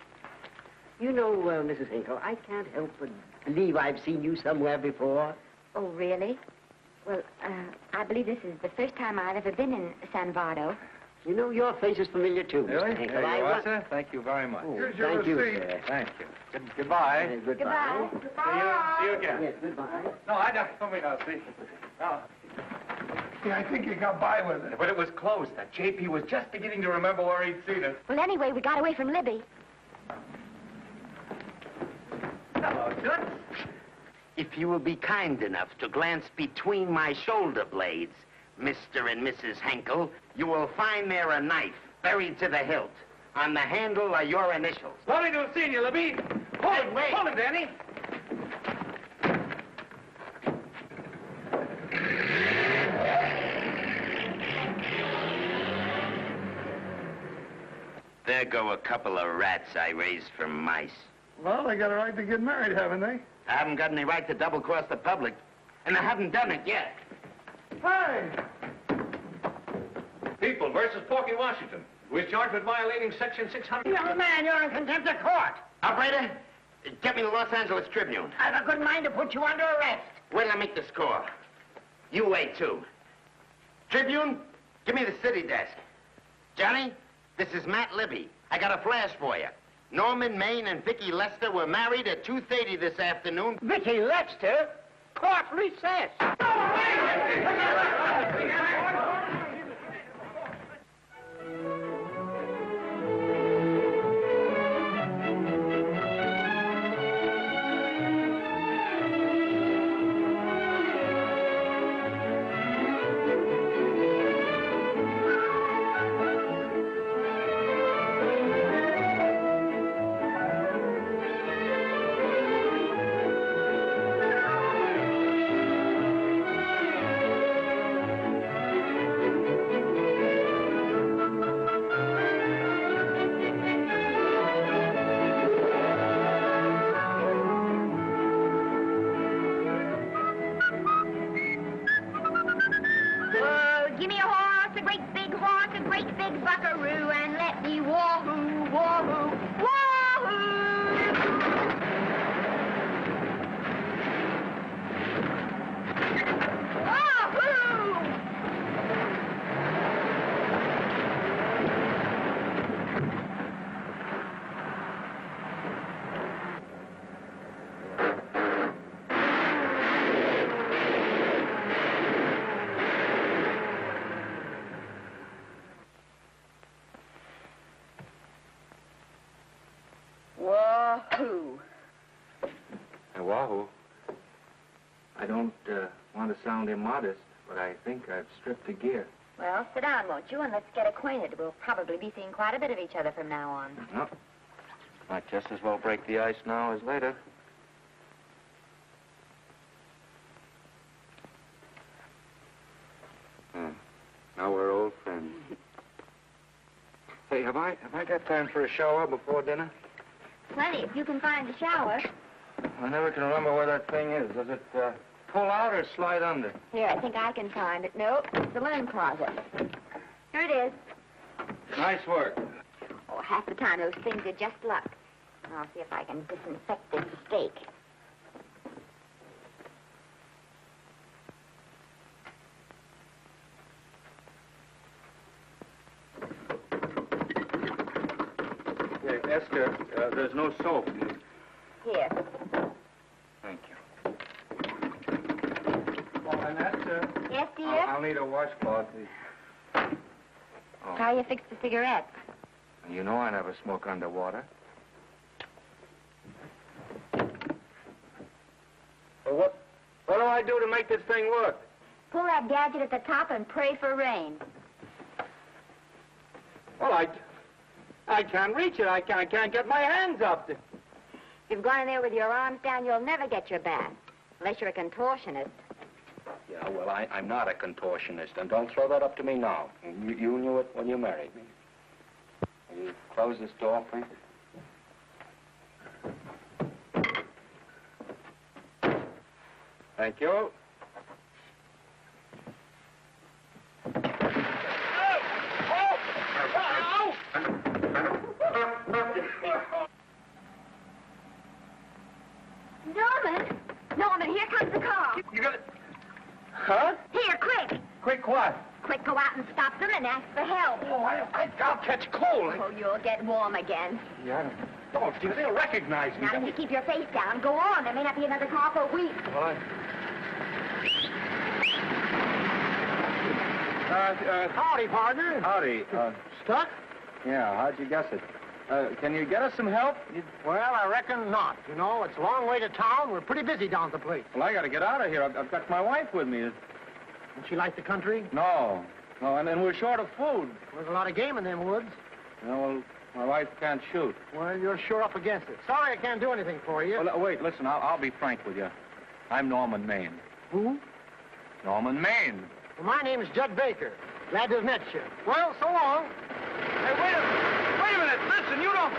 You know, Mrs. Hinkle, I can't help but believe I've seen you somewhere before. Oh, really? Well, I believe this is the first time I've ever been in San Bardo. You know, your face is familiar, too, Really? Mr. Hinkle. There you are, sir. Thank you very much. Oh, Here's your thank you, receipt. sir. Thank you. Goodbye. Goodbye. See you again. Yes, goodbye. No, I don't. Let me now see. No. Yeah, I think you got by with it. But it was close. That JP was just beginning to remember where he'd seen it. Well, anyway, we got away from Libby. Hello, Toots. If you will be kind enough to glance between my shoulder blades, Mr. and Mrs. Henkel, you will find there a knife buried to the hilt. On the handle are your initials. Lovely to have seen you, Libby. Hold him, wait. Hold him, Danny. There go a couple of rats I raised from mice. Well, they got a right to get married, haven't they? I haven't got any right to double-cross the public, and I haven't done it yet. Hey! People versus Porky Washington. We're charged with violating Section 600. Young man, you're in contempt of court. Operator, get me the Los Angeles Tribune. I've a good mind to put you under arrest. Wait till I make the score. You wait, too. Tribune, give me the city desk. Johnny, this is Matt Libby. I got a flash for you. Norman Maine and Vicky Lester were married at 2:30 this afternoon. Vicky Lester? Court recess. great big buckaroo and let me wahoo, wahoo, wahoo! Wahoo. Wahoo. I don't want to sound immodest, but I think I've stripped a gear. Well, sit down, won't you, and let's get acquainted. We'll probably be seeing quite a bit of each other from now on. No. Might just as well break the ice now as later. Now we're old friends. Hey, have I got time for a shower before dinner? Plenty, if you can find a shower. I never can remember where that thing is. Does it pull out or slide under? Here, I think I can find it. Nope, it's the linen closet. Here it is. Nice work. Oh, half the time those things are just luck. I'll see if I can disinfect this steak. Yeah, Esther, there's no soap. Here. Thank you. Oh, Annette, Yes, dear? I'll need a washcloth, please. Oh. How you fix the cigarette? You know I never smoke underwater. Well, what do I do to make this thing work? Pull that gadget at the top and pray for rain. Well, I can't reach it. I can't get my hands up. If you've gone in there with your arms down, you'll never get your bath. Unless you're a contortionist. Yeah, well, I'm not a contortionist, and don't throw that up to me now. You knew it when you married me. Will you close this door, please? Thank you. Norman, here comes the car. You got it. Huh? Here, quick. Quick what? Quick, go out and stop them and ask for help. Oh, I'll catch cold. Oh, you'll get warm again. Yeah, don't, dear. They'll recognize me. Now, if you keep your face down, go on. There may not be another car for a week. Well, Howdy, partner. Howdy. Stuck? Yeah, how'd you guess it? Can you get us some help? Well, I reckon not. You know, it's a long way to town. We're pretty busy down at the place. Well, I got to get out of here. I've got my wife with me. Does she like the country? No, and we're short of food. There's a lot of game in them woods. No, well, my wife can't shoot. Well, you're sure up against it. Sorry I can't do anything for you. Well, wait, listen, I'll be frank with you. I'm Norman Maine. Who? Norman Maine. Well, my name's Judd Baker. Glad to have met you. Well, so long. Hey, wait a minute. Listen, you don't...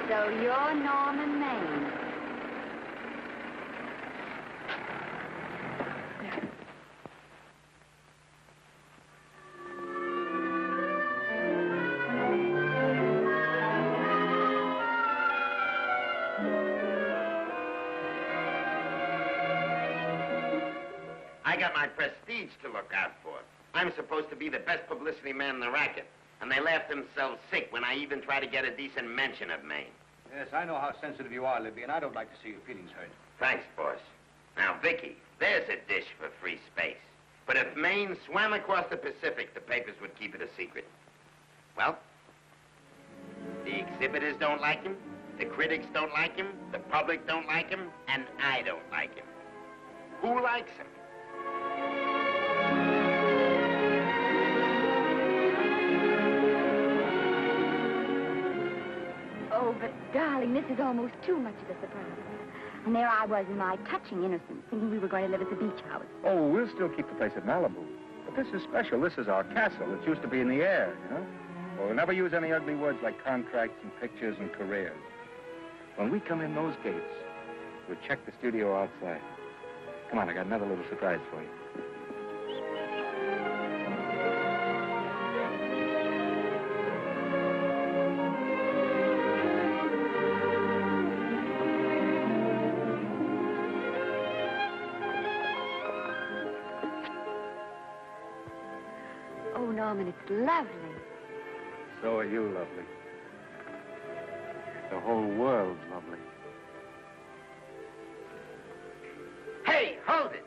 So you're Norman Maine. I got my prestige to look out for. I'm supposed to be the best publicity man in the racket. And they laugh themselves sick when I even try to get a decent mention of Maine. Yes, I know how sensitive you are, Libby, and I don't like to see your feelings hurt. Thanks, boss. Now, Vicky, there's a dish for free space. But if Maine swam across the Pacific, the papers would keep it a secret. Well, the exhibitors don't like him, the critics don't like him, the public don't like him, and I don't like him. Who likes him? Oh, but darling, this is almost too much of a surprise. And there I was in my touching innocence, thinking we were going to live at the beach house. Oh, we'll still keep the place at Malibu. But this is special. This is our castle. It used to be in the air, you know? Well, we'll never use any ugly words like contracts and pictures and careers. When we come in those gates, we'll check the studio outside. Come on, I got another little surprise for you. Oh, Norman, it's lovely. So are you lovely. The whole world's lovely. Hey, hold it!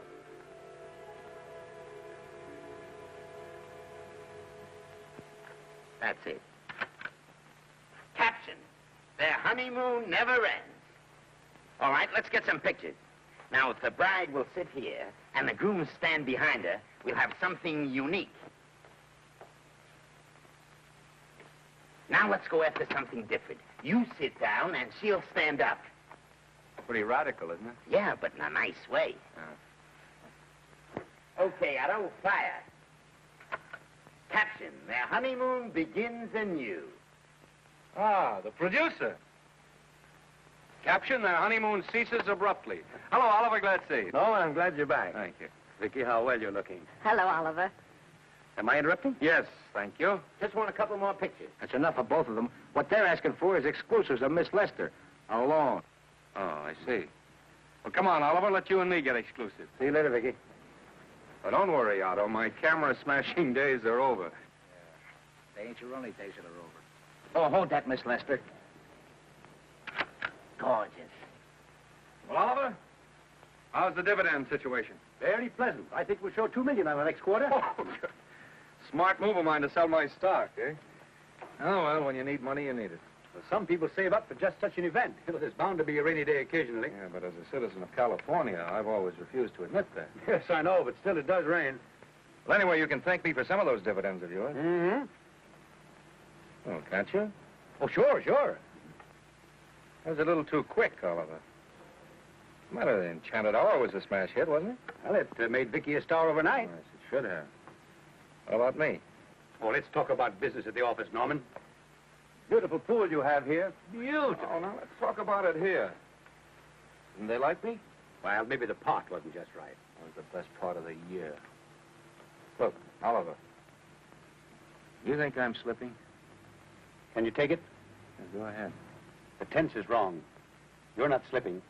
That's it. Caption, their honeymoon never ends. All right, let's get some pictures. Now, if the bride will sit here and the groom stand behind her, we'll have something unique. Now let's go after something different. You sit down and she'll stand up. Pretty radical, isn't it? Yeah, but in a nice way. Okay, Adolphe, fire. Caption, their honeymoon begins anew. Ah, the producer. Caption, their honeymoon ceases abruptly. Hello, Oliver, glad to see you. No, I'm glad you're back. Thank you. Vicky, how well you're looking. Hello, Oliver. Am I interrupting? Yes, thank you. Just want a couple more pictures. That's enough of both of them. What they're asking for is exclusives of Miss Lester. Alone. Oh, I see. Well, come on, Oliver, let you and me get exclusive. See you later, Vicky. Well, don't worry, Otto. My camera-smashing days are over. They ain't your only days that are over. Oh, hold that, Miss Lester. Gorgeous. Well, Oliver, how's the dividend situation? Very pleasant. I think we'll show $2 million on the next quarter. Oh, smart move of mine to sell my stock, eh? Oh, well, when you need money, you need it. Well, some people save up for just such an event. You know, there's bound to be a rainy day occasionally. Yeah, but as a citizen of California, I've always refused to admit that. Yes, I know, but still it does rain. Well, anyway, you can thank me for some of those dividends of yours. Mm-hmm. Oh, can't you? Oh, sure. That was a little too quick, Oliver. The matter, the Enchanted Hour was a smash hit, wasn't it? Well, it made Vicky a star overnight. Yes, it should have. How about me? Oh, let's talk about business at the office, Norman. Beautiful pool you have here. Beautiful. Oh, now let's talk about it here. Didn't they like me? Well, maybe the pot wasn't just right. That was the best part of the year. Look, Oliver. You think I'm slipping? Can you take it? Yeah, go ahead. The tense is wrong. You're not slipping.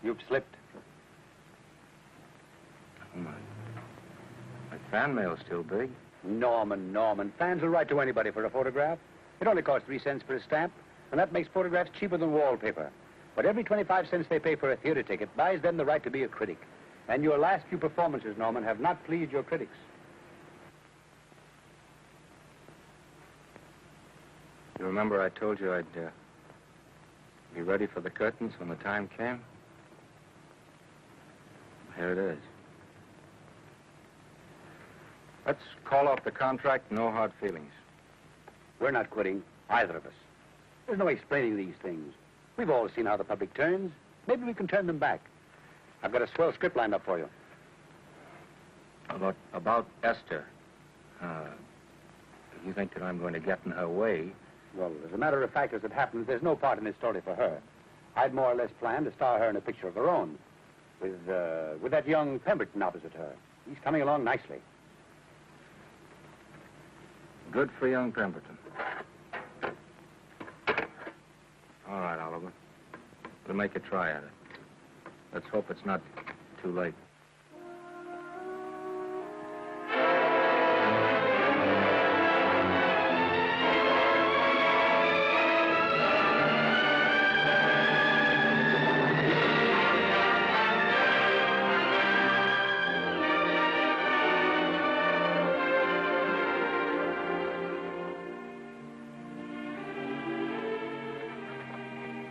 You've slipped. Oh, my fan mail's still big. Norman. Fans will write to anybody for a photograph. It only costs 3 cents for a stamp, and that makes photographs cheaper than wallpaper. But every 25 cents they pay for a theater ticket buys them the right to be a critic. And your last few performances, Norman, have not pleased your critics. You remember I told you I'd be ready for the curtains when the time came? Here it is. Let's call off the contract, no hard feelings. We're not quitting, either of us. There's no explaining these things. We've all seen how the public turns. Maybe we can turn them back. I've got a swell script lined up for you. About Esther. You think that I'm going to get in her way? Well, as a matter of fact, as it happens, there's no part in this story for her. I'd more or less planned to star her in a picture of her own, with that young Pemberton opposite her. He's coming along nicely. Good for young Pemberton. All right, Oliver. We'll make a try at it. Let's hope it's not too late.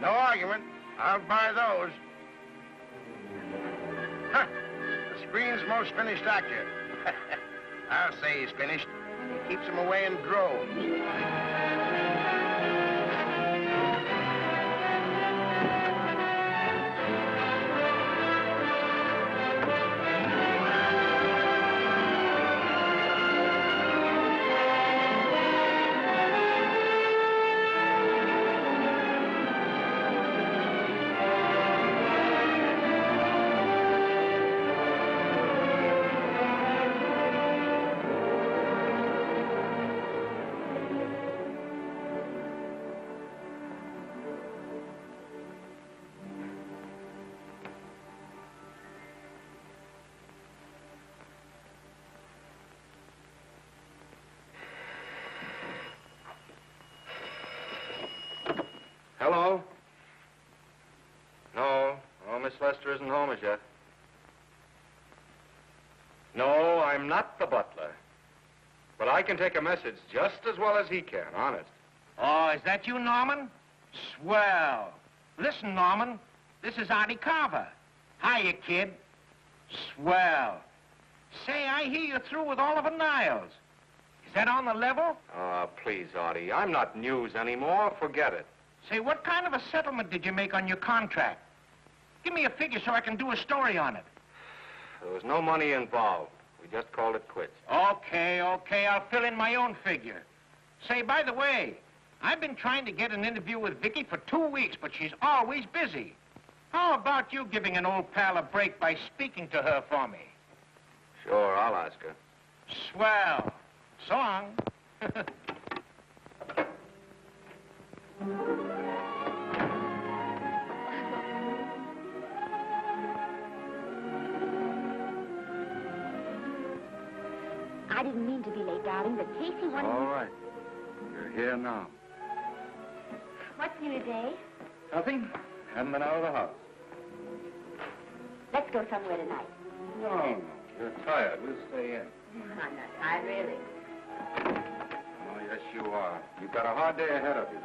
No argument. I'll buy those. Huh. The screen's most finished actor. I'll say he's finished. He keeps them away in droves. Hello? No, Miss Lester isn't home as yet. No, I'm not the butler. But I can take a message just as well as he can, honest. Oh, is that you, Norman? Swell. Listen, Norman, this is Artie Carver. Hiya, kid. Swell. Say, I hear you're through with Oliver Niles. Is that on the level? Please, Artie, I'm not news anymore. Forget it. Say, what kind of a settlement did you make on your contract? Give me a figure so I can do a story on it. There was no money involved. We just called it quits. Okay, I'll fill in my own figure. Say, by the way, I've been trying to get an interview with Vicky for 2 weeks, but she's always busy. How about you giving an old pal a break by speaking to her for me? Sure, I'll ask her. Swell. So long. I didn't mean to be late, darling, but Casey wanted... All right. You're here now. What's new today? Nothing. Haven't been out of the house. Let's go somewhere tonight. No. You're tired. We'll stay in. I'm not tired, really. Oh, yes, you are. You've got a hard day ahead of you.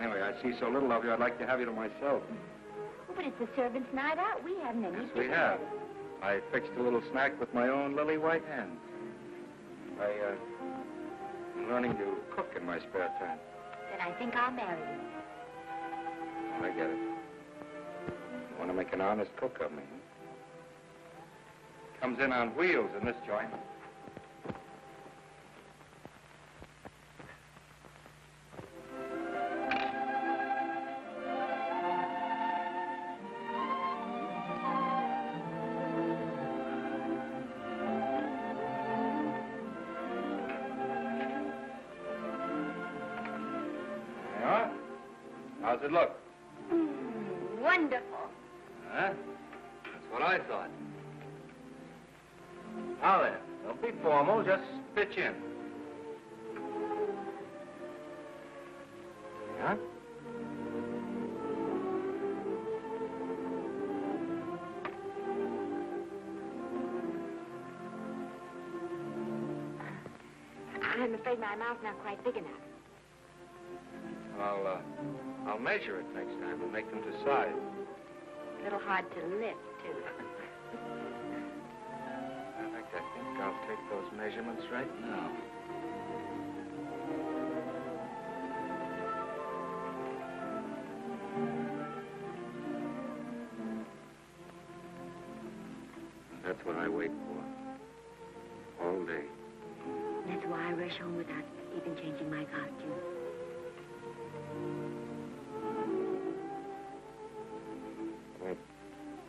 Anyway, I see so little of you, I'd like to have you to myself. Oh, but it's the servants' night out. We haven't any. Yes, we have. I fixed a little snack with my own lily white hands. I'm learning to cook in my spare time. Then I think I'll marry you. I get it. You want to make an honest cook of me, huh? Comes in on wheels in this joint. How's it look? Wonderful. Huh? That's what I thought. Now then, don't be formal, just pitch in. Yeah? I'm afraid my mouth's not quite big enough. I'll measure it next time and make them to size. A little hard to lift, too. In fact, I think I'll take those measurements right now. That's what I wait for. All day. That's why I rush home without even changing my costume.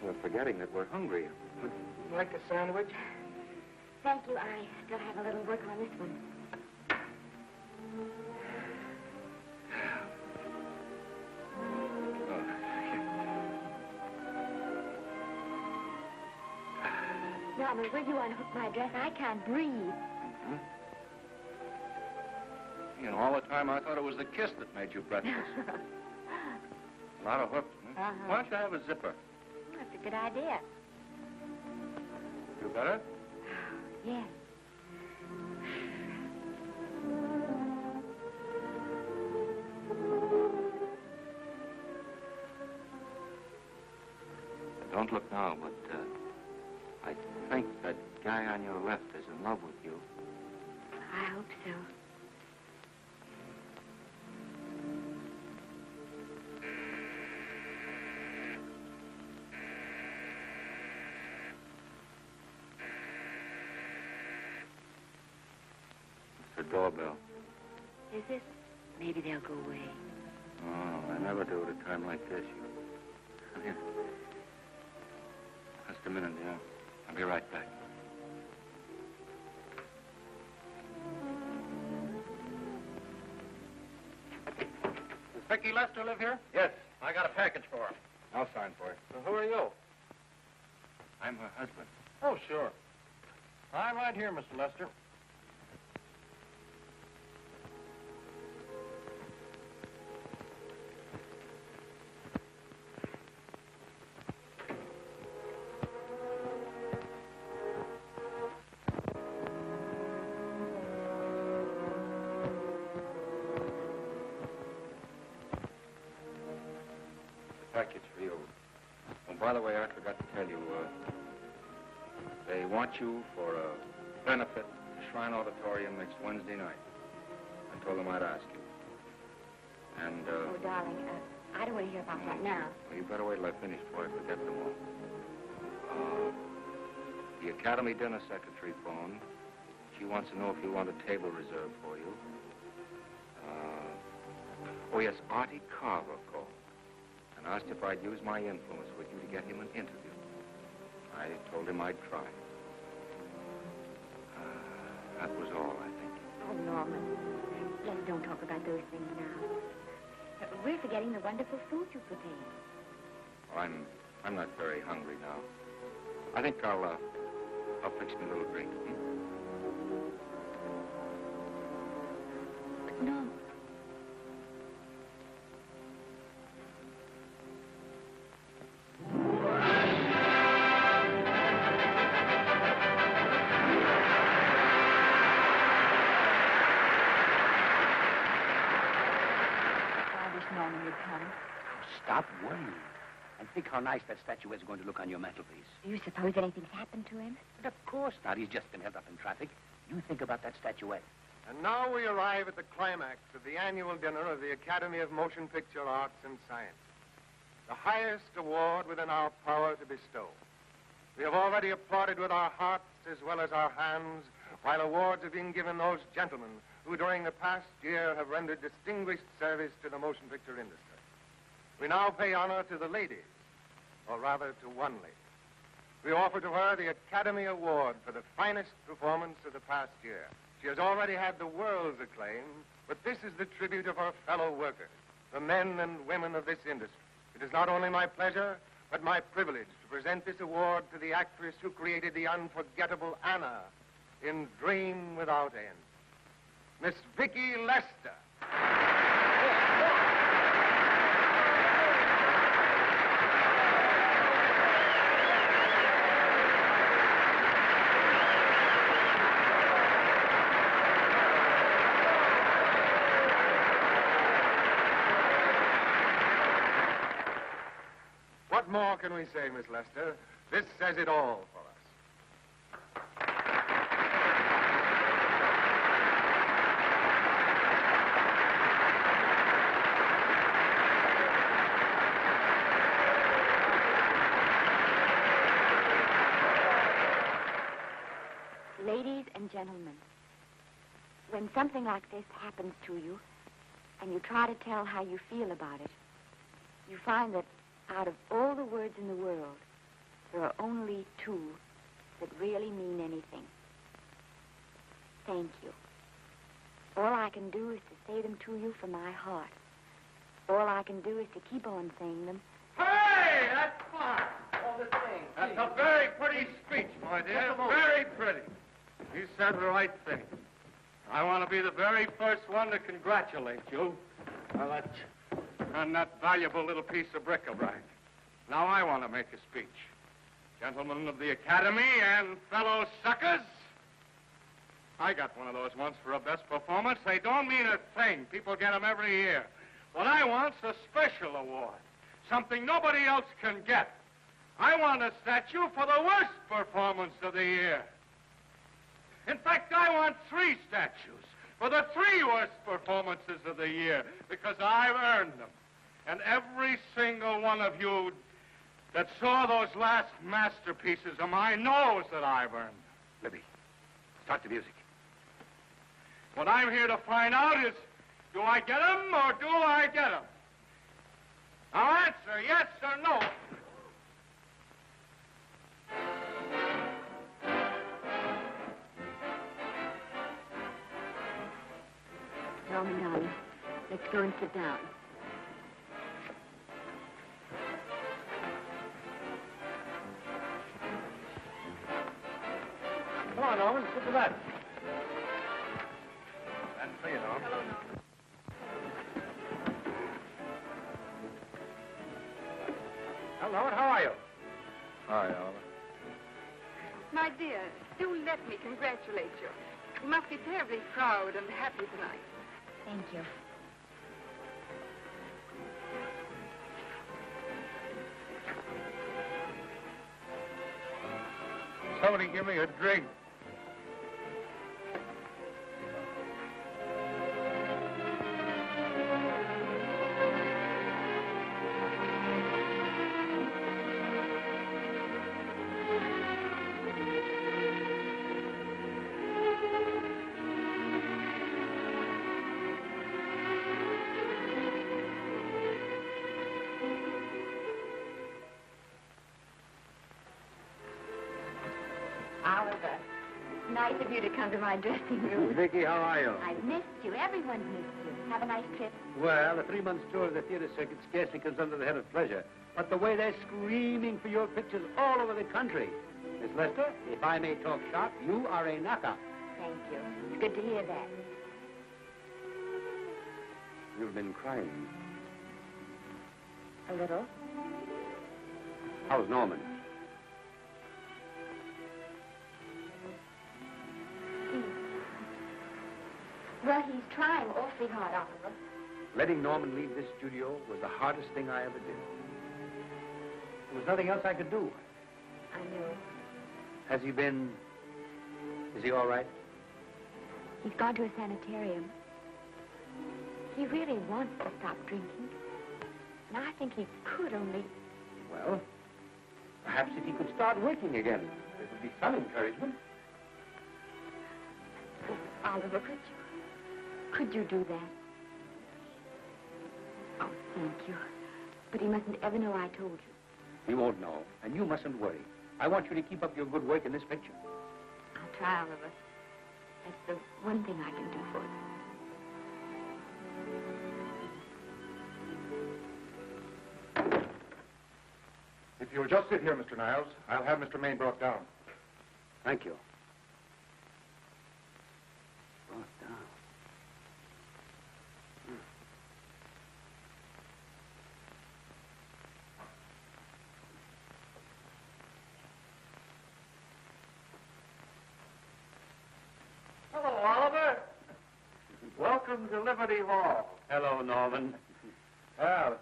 We're forgetting that we're hungry. Would you like a sandwich? Thank you. I still have a little work on this one. Norman, will you unhook my dress? I can't breathe. Mm-hmm. You know, all the time I thought it was the kiss that made you breathless. A lot of hooks, huh? Uh-huh. Why don't you have a zipper? That's a good idea. You better? Yes. Don't look now, but I think that guy on your left is in love with you. I hope so. The doorbell. Is it? Maybe they'll go away. Oh, I never do at a time like this. Come here. Just a minute, dear. I'll be right back. Does Vicky Lester live here? Yes. I got a package for her. I'll sign for it. So who are you? I'm her husband. Oh, sure. I'm right here, Mr. Lester. package for you. Oh, by the way, I forgot to tell you, they want you for a benefit at Shrine Auditorium next Wednesday night. I told them I'd ask you. And, Oh, darling, I don't want to hear about that now. Well, you better wait till I finish before I forget them all. The Academy dinner secretary phoned. She wants to know if you want a table reserved for you. Oh, yes, Artie Carver called and asked if I'd use my influence with you to get him an interview. I told him I'd try. That was all, I think. Oh, Norman, let's don't talk about those things now. We're forgetting the wonderful food you prepared. Well, I'm not very hungry now. I think I'll fix me a little drink. But Norman. Stop worrying. And think how nice that statuette is going to look on your mantelpiece. Do you suppose anything's happened to him? But of course not. He's just been held up in traffic. You think about that statuette. And now we arrive at the climax of the annual dinner of the Academy of Motion Picture Arts and Science, the highest award within our power to bestow. We have already applauded with our hearts as well as our hands, while awards are being given those gentlemen who during the past year have rendered distinguished service to the motion picture industry. We now pay honor to the ladies, or rather to one lady. We offer to her the Academy Award for the finest performance of the past year. She has already had the world's acclaim, but this is the tribute of her fellow workers, the men and women of this industry. It is not only my pleasure, but my privilege to present this award to the actress who created the unforgettable Anna in Dream Without End, Miss Vicki Lester. What more can we say, Miss Lester? This says it all for us. Ladies and gentlemen, when something like this happens to you, and you try to tell how you feel about it, you find that out of all the words in the world, there are only two that really mean anything. Thank you. All I can do is to say them to you from my heart. All I can do is to keep on saying them. Hey, that's fine. All the thing. That's a very pretty speech, my dear. Very pretty. You said the right thing. I want to be the very first one to congratulate you on that valuable little piece of bric-a-brac. Now I want to make a speech. Gentlemen of the Academy and fellow suckers, I got one of those once for a best performance. They don't mean a thing. People get them every year. What I want's a special award, something nobody else can get. I want a statue for the worst performance of the year. In fact, I want 3 statues for the 3 worst performances of the year, because I've earned them. And every single one of you that saw those last masterpieces of mine knows that I've earned them. Libby, start the music. What I'm here to find out is, do I get them or do I get them? Now answer yes or no. Norman, darling, let's go and sit down. Come on, Norman, sit to that. That's for you, Norman. Hello, how are you? Hi, Oliver. My dear, do let me congratulate you. You must be terribly proud and happy tonight. Thank you. give me a drink. Oliver, nice of you to come to my dressing room. Vicky, how are you? I missed you. Everyone's missed you. Have a nice trip. Well, a 3-month tour of the theater circuit scarcely comes under the head of pleasure. But the way they're screaming for your pictures all over the country. Miss Lester, if I may talk shop, you are a knockout. Thank you. It's good to hear that. You've been crying. A little. How's Norman? Well, he's trying awfully hard, Oliver. Letting Norman leave this studio was the hardest thing I ever did. There was nothing else I could do. I know. Has he been... Is he all right? He's gone to a sanitarium. He really wants to stop drinking. And I think he could only... Well, perhaps if he could start working again, there would be some encouragement. Oliver, could you do that? Oh, thank you. But he mustn't ever know I told you. He won't know, and you mustn't worry. I want you to keep up your good work in this picture. I'll try, Oliver. That's the one thing I can do for you. If you'll just sit here, Mr. Niles, I'll have Mr. Maine brought down. Thank you. Brought down. Hello, Oliver. Welcome to Liberty Hall. Hello, Norman. Well,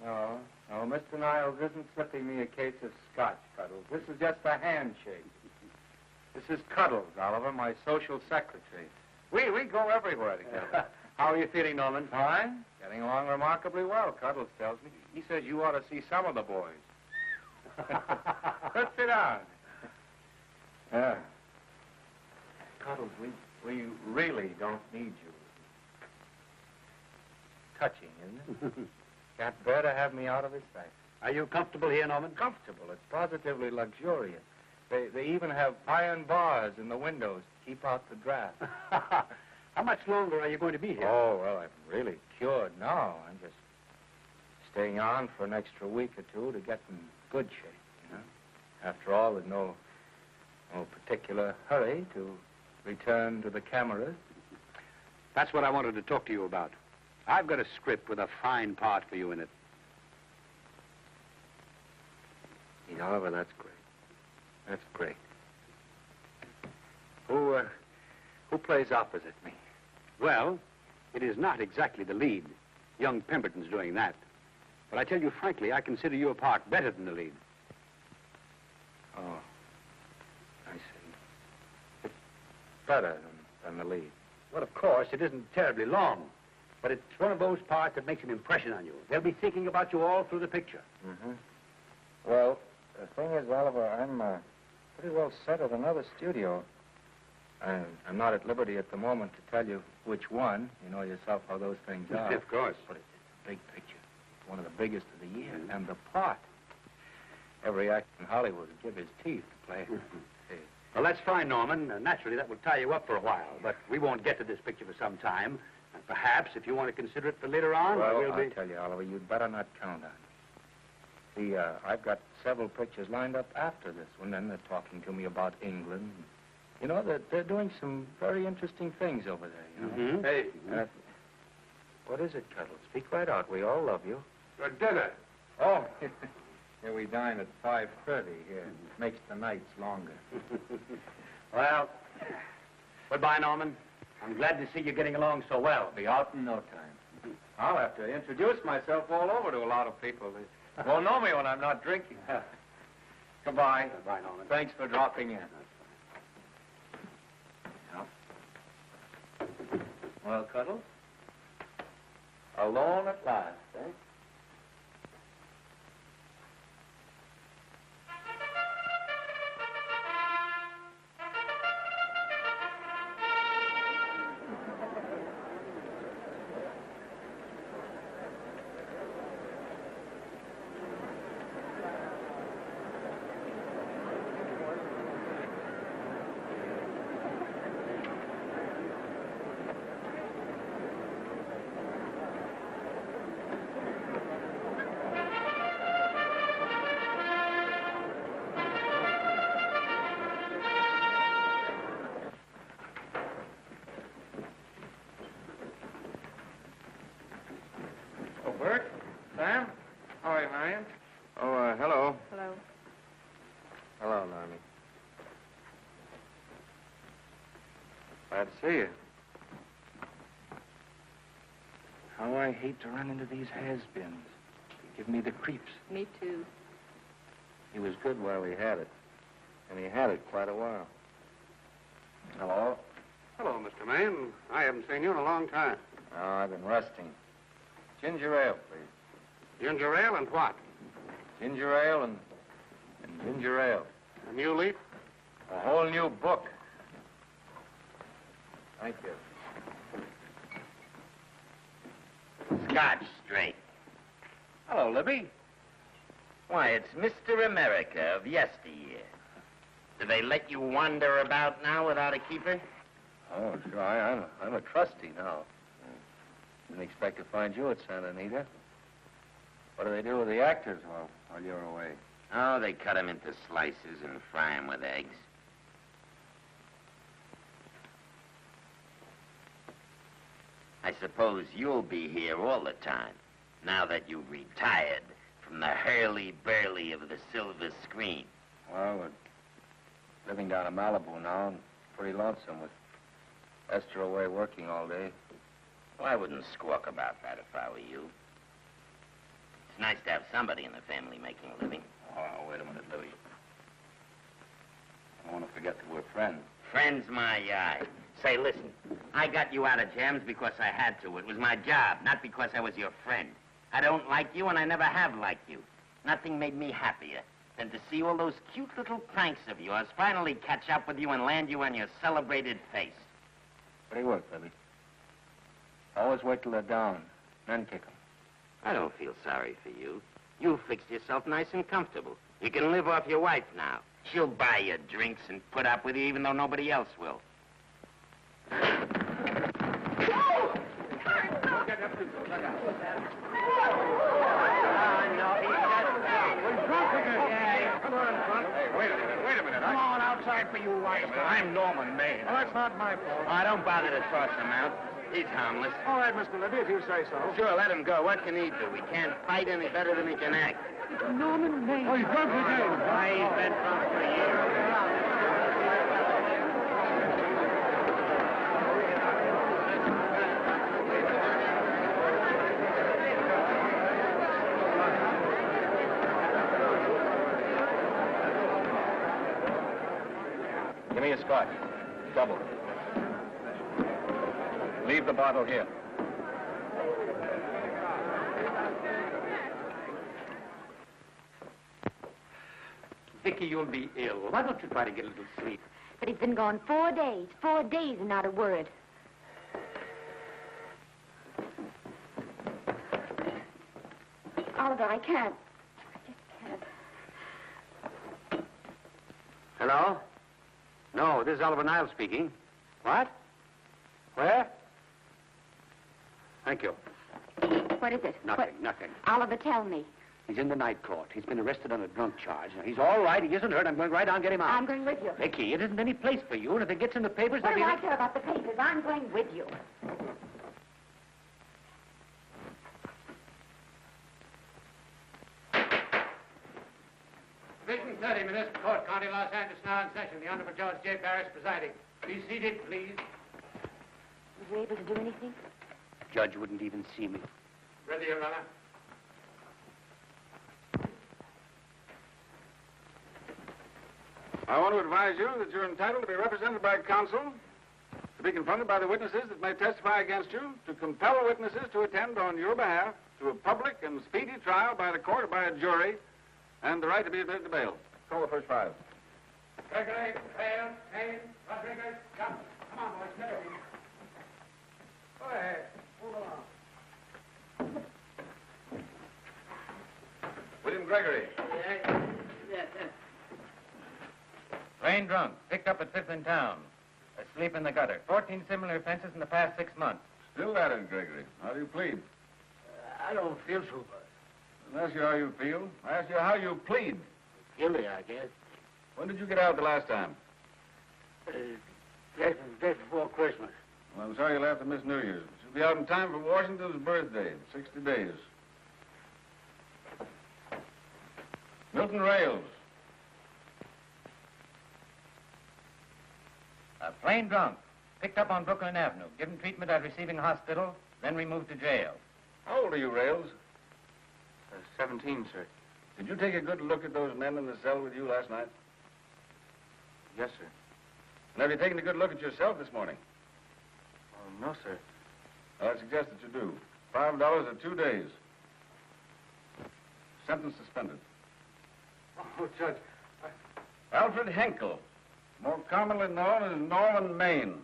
no, Mr. Niles isn't slipping me a case of scotch, Cuddles. This is just a handshake. This is Cuddles, Oliver, my social secretary. We go everywhere together. How are you feeling, Norman? Fine. Getting along remarkably well, Cuddles tells me. He says you ought to see some of the boys. Let's sit down. Yeah. Cuddles, we really don't need you. Touching, isn't it? Can't bear to have me out of his sight. Are you comfortable here, Norman? Comfortable. It's positively luxurious. They even have iron bars in the windows to keep out the draft. How much longer are you going to be here? Oh, well, I'm really cured now. I'm just staying on for an extra week or two to get in good shape, you know. After all, there's no particular hurry to return to the cameras. That's what I wanted to talk to you about. I've got a script with a fine part for you in it. Yeah, Oliver, that's great. That's great. Who plays opposite me? Well, it is not exactly the lead. Young Pemberton's doing that. But I tell you frankly, I consider your part better than the lead. Oh, I see. It's better than the lead. Well, of course, it isn't terribly long. But it's one of those parts that makes an impression on you. They'll be thinking about you all through the picture. Mm-hmm. Well, the thing is, Oliver, I'm pretty well set at another studio. I'm not at liberty at the moment to tell you which one. You know yourself how those things are. Of course. But it's a big picture. One of the biggest of the year. And the part. Every actor in Hollywood would give his teeth to play. Well, that's fine, Norman. Naturally, that will tie you up for a while. But we won't get to this picture for some time. And perhaps, if you want to consider it for later on, well, I'll tell you, Oliver, you'd better not count on it. See, I've got several pictures lined up after this one, and they're talking to me about England. You know, they're doing some very interesting things over there, you know. Mm-hmm. Hey. What is it, Cuddles? Speak right out. We all love you. For dinner. Oh, here we dine at 5:30 here. Makes the nights longer. Well, goodbye, Norman. I'm glad to see you getting along so well. Be out in no time. I'll have to introduce myself all over to a lot of people. They won't know me when I'm not drinking. Goodbye. Goodbye, Norman. Thanks for dropping in. Well, Cuddles? Alone at last, eh? Bert? Sam? How are you, Marion? Oh, hello. Hello. Hello, Normie. Glad to see you. How I hate to run into these has-beens. They give me the creeps. Me too. He was good while he had it. And he had it quite a while. Hello? Hello, Mr. Maine. I haven't seen you in a long time. Oh, I've been resting. Ginger ale, please. Ginger ale and what? Ginger ale and ginger ale. A new leaf? A whole new book. Thank you. Scotch straight. Hello, Libby. Why, it's Mr. America of yesteryear. Do they let you wander about now without a keeper? Oh, sure. I'm a trustee now. Didn't expect to find you at Santa Anita. What do they do with the actors while you're away? Oh, they cut them into slices and fry them with eggs. I suppose you'll be here all the time, now that you've retired from the hurly-burly of the silver screen. Well, we're living down in Malibu now and pretty lonesome with Esther away working all day. Well, I wouldn't squawk about that if I were you. It's nice to have somebody in the family making a living. Oh, wait a minute, Libby. I don't want to forget that we're friends. Friends, my eye. Say, listen, I got you out of jams because I had to. It was my job, not because I was your friend. I don't like you, and I never have liked you. Nothing made me happier than to see all those cute little pranks of yours finally catch up with you and land you on your celebrated face. Pretty work, Libby. Always wait till they're down, then kick 'em. I don't feel sorry for you. You fixed yourself nice and comfortable. You can live off your wife now. She'll buy you drinks and put up with you even though nobody else will. Wait a minute. Come on outside for you, wife. I'm Norman Maine. Oh, that's not my fault. Oh, don't bother to toss him out. He's harmless. All right, Mr. Libby, if you say so. Sure, let him go. What can he do? He can't fight any better than he can act. Norman Maine. Oh, he's drunk again. Why, he's been drunk for years. Give me a scotch. Double. Leave the bottle here. Vicky, you'll be ill. Why don't you try to get a little sleep? But he's been gone 4 days. 4 days and not a word. Oliver, I can't. I just can't. Hello? No, this is Oliver Niles speaking. What? Where? Thank you. What is it? Nothing. Oliver, tell me. He's in the night court. He's been arrested on a drunk charge. Now, he's all right. He isn't hurt. I'm going right down and get him out. I'm going with you. Vicky, it isn't any place for you. And if it gets in the papers, What there'll do be... I care about the papers? I'm going with you. Division 30, Municipal Court, County Los Angeles, now in session. The Honorable Judge J. Barris presiding. Be seated, please. Was you able to do anything? The judge wouldn't even see me. Ready, Your Honor. I want to advise you that you're entitled to be represented by counsel, to be confronted by the witnesses that may testify against you, to compel witnesses to attend on your behalf to a public and speedy trial by the court or by a jury, and the right to be admitted to bail. Call the first five. Gregory, Hale, Haynes, Rodriguez, Johnson. Come on, boys, get over here. Go ahead. Move along. William Gregory. Rain drunk, picked up at 5th in town. Asleep in the gutter. 14 similar offenses in the past 6 months. Still at it, Gregory. How do you plead? I don't feel so good. I didn't ask you how you feel. I asked you how you plead. Guilty, I guess. When did you get out the last time? Just before Christmas. Well, I'm sorry you'll have to miss New Year's. You'll be out in time for Washington's birthday in 60 days. Milton Rails. Plain drunk, picked up on Brooklyn Avenue, given treatment at receiving hospital, then removed to jail. How old are you, Rails? 17, sir. Did you take a good look at those men in the cell with you last night? Yes, sir. And have you taken a good look at yourself this morning? Oh, no, sir. Well, I suggest that you do. $5 or 2 days. Sentence suspended. Oh, Judge. Alfred Henkel, more commonly known as Norman Maine.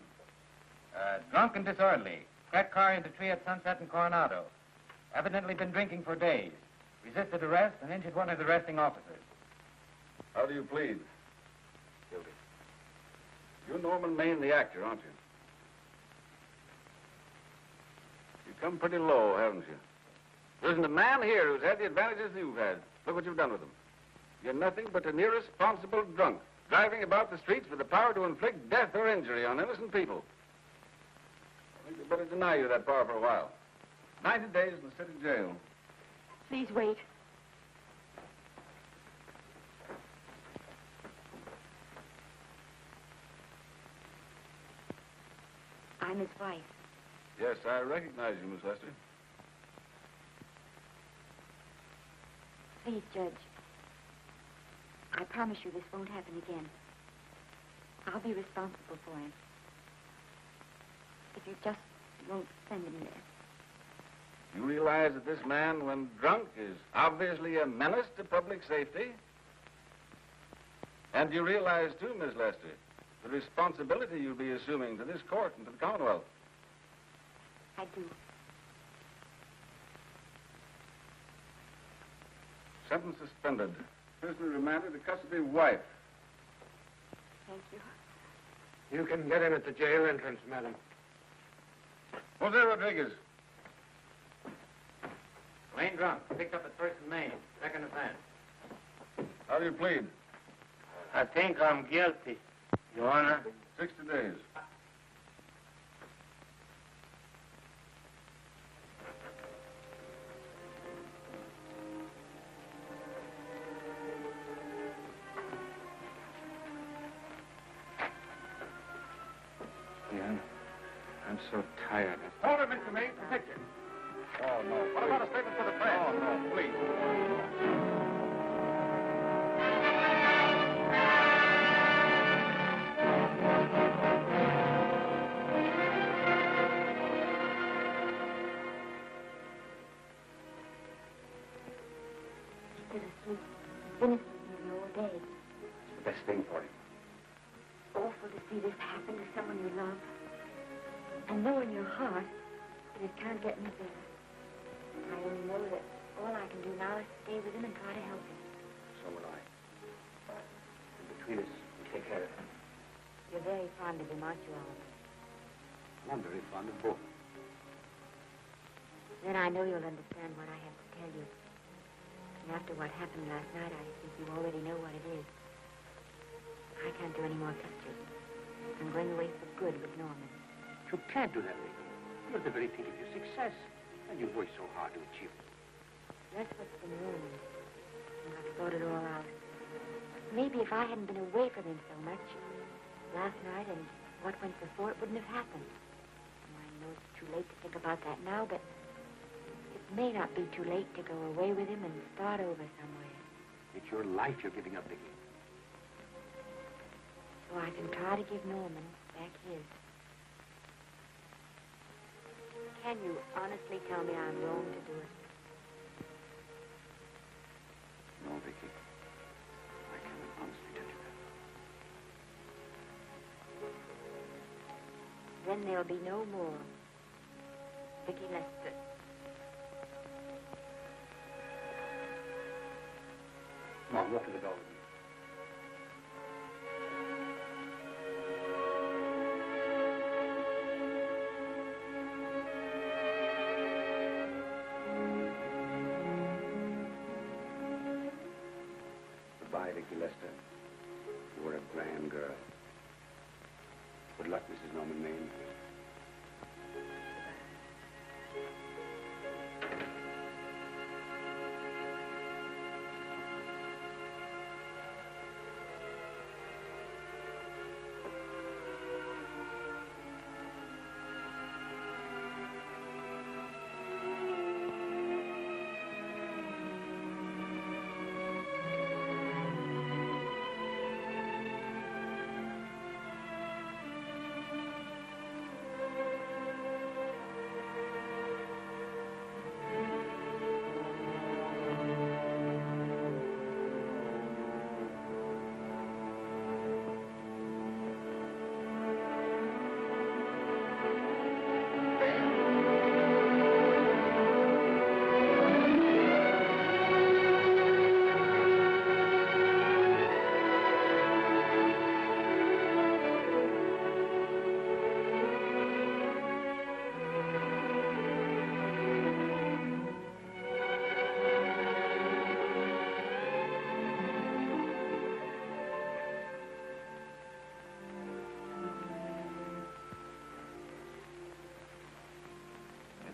Drunk and disorderly. Cracked car into tree at Sunset and Coronado. Evidently been drinking for days. Resisted arrest and injured one of the arresting officers. How do you plead? Guilty. You're Norman Maine, the actor, aren't you? You've come pretty low, haven't you? There isn't a man here who's had the advantages you've had. Look what you've done with them. You're nothing but an irresponsible drunk, driving about the streets with the power to inflict death or injury on innocent people. I think they'd better deny you that power for a while. 90 days in the city jail. Please wait. I'm his wife. Yes, I recognize you, Miss Lester. Please, Judge. I promise you this won't happen again. I'll be responsible for him. If you just won't send him there. You realize that this man, when drunk, is obviously a menace to public safety? And you realize, too, Miss Lester, the responsibility you'll be assuming to this court and to the Commonwealth. I do. Sentence suspended. Prisoner remanded to custody wife. Thank you. You can get in at the jail entrance, madam. Jose Rodriguez. Plain drunk, picked up at 1st and Main. Second offense. How do you plead? I think I'm guilty, Your Honor. 60 days. Yeah, I'm so tired. Hold it, Mr. Maine. The picture. Oh, no. What about a statement for the press? Oh, no, please. He's asleep. Been asleep all day. It's the best thing for him. Awful to see this happen to someone you love. And know in your heart that it can't get any better. I only know that all I can do now is stay with him and try to help him. So will I. And between us, we take care of him. You're very fond of him, aren't you, Oliver? I'm very fond of both. Then I know you'll understand what I have to tell you. And after what happened last night, I think you already know what it is. I can't do any more pictures. I'm going away for good with Norman. You can't do that, Vicky. You're the very thing of your success. And you've worked so hard to achieve it. That's what's been wrong. And I've thought it all out. Maybe if I hadn't been away from him so much, last night and what went before, it wouldn't have happened. And I know it's too late to think about that now, but it may not be too late to go away with him and start over somewhere. It's your life you're giving up, Vicky. so I can try to give Norman back his. Can you honestly tell me I'm wrong to do it? No, Vicky. I can't honestly tell you that. Then there'll be no more Vicky Lester. No, walk to the door with me. Goodbye, Vicky Lester. You were a grand girl. Good luck, Mrs. Norman Maine.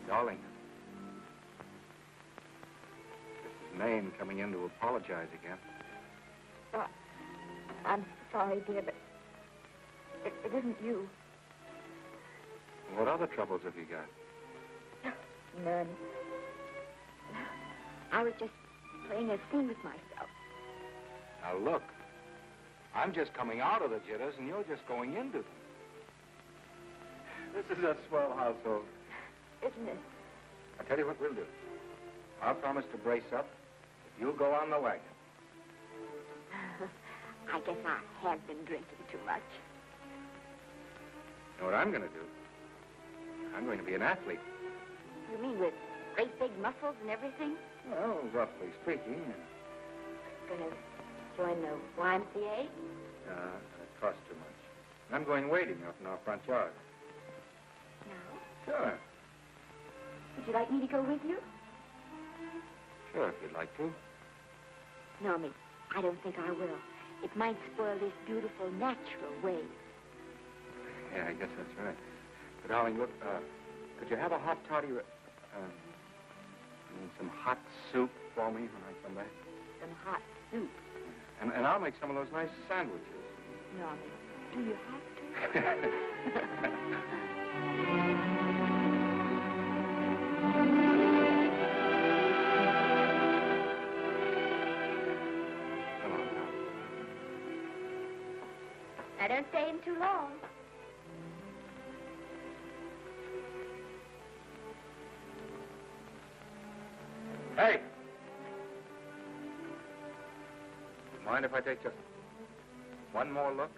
Darling, this is Maine coming in to apologize again. Oh, I'm sorry, dear, but it isn't you. What other troubles have you got? None. I was just playing a scene with myself. Now, look. I'm just coming out of the jitters, and you're just going into them. This is a swell household. Isn't it? I'll tell you what we'll do. I'll promise to brace up if you'll go on the wagon. I guess I have been drinking too much. You know what I'm going to do? I'm going to be an athlete. You mean with great big muscles and everything? Well, roughly speaking. Going to join the YMCA? It costs too much. I'm going wading up in our front yard. No. Sure. Would you like me to go with you? Sure, if you'd like to. No, Miss, I don't think I will. It might spoil this beautiful, natural wave. Yeah, I guess that's right. But, darling, look, could you have a hot toddy, and some hot soup for me when I come back? Some hot soup? And I'll make some of those nice sandwiches. No, Miss, do you have to? Now, don't stay in too long. Hey! Mind if I take just one more look?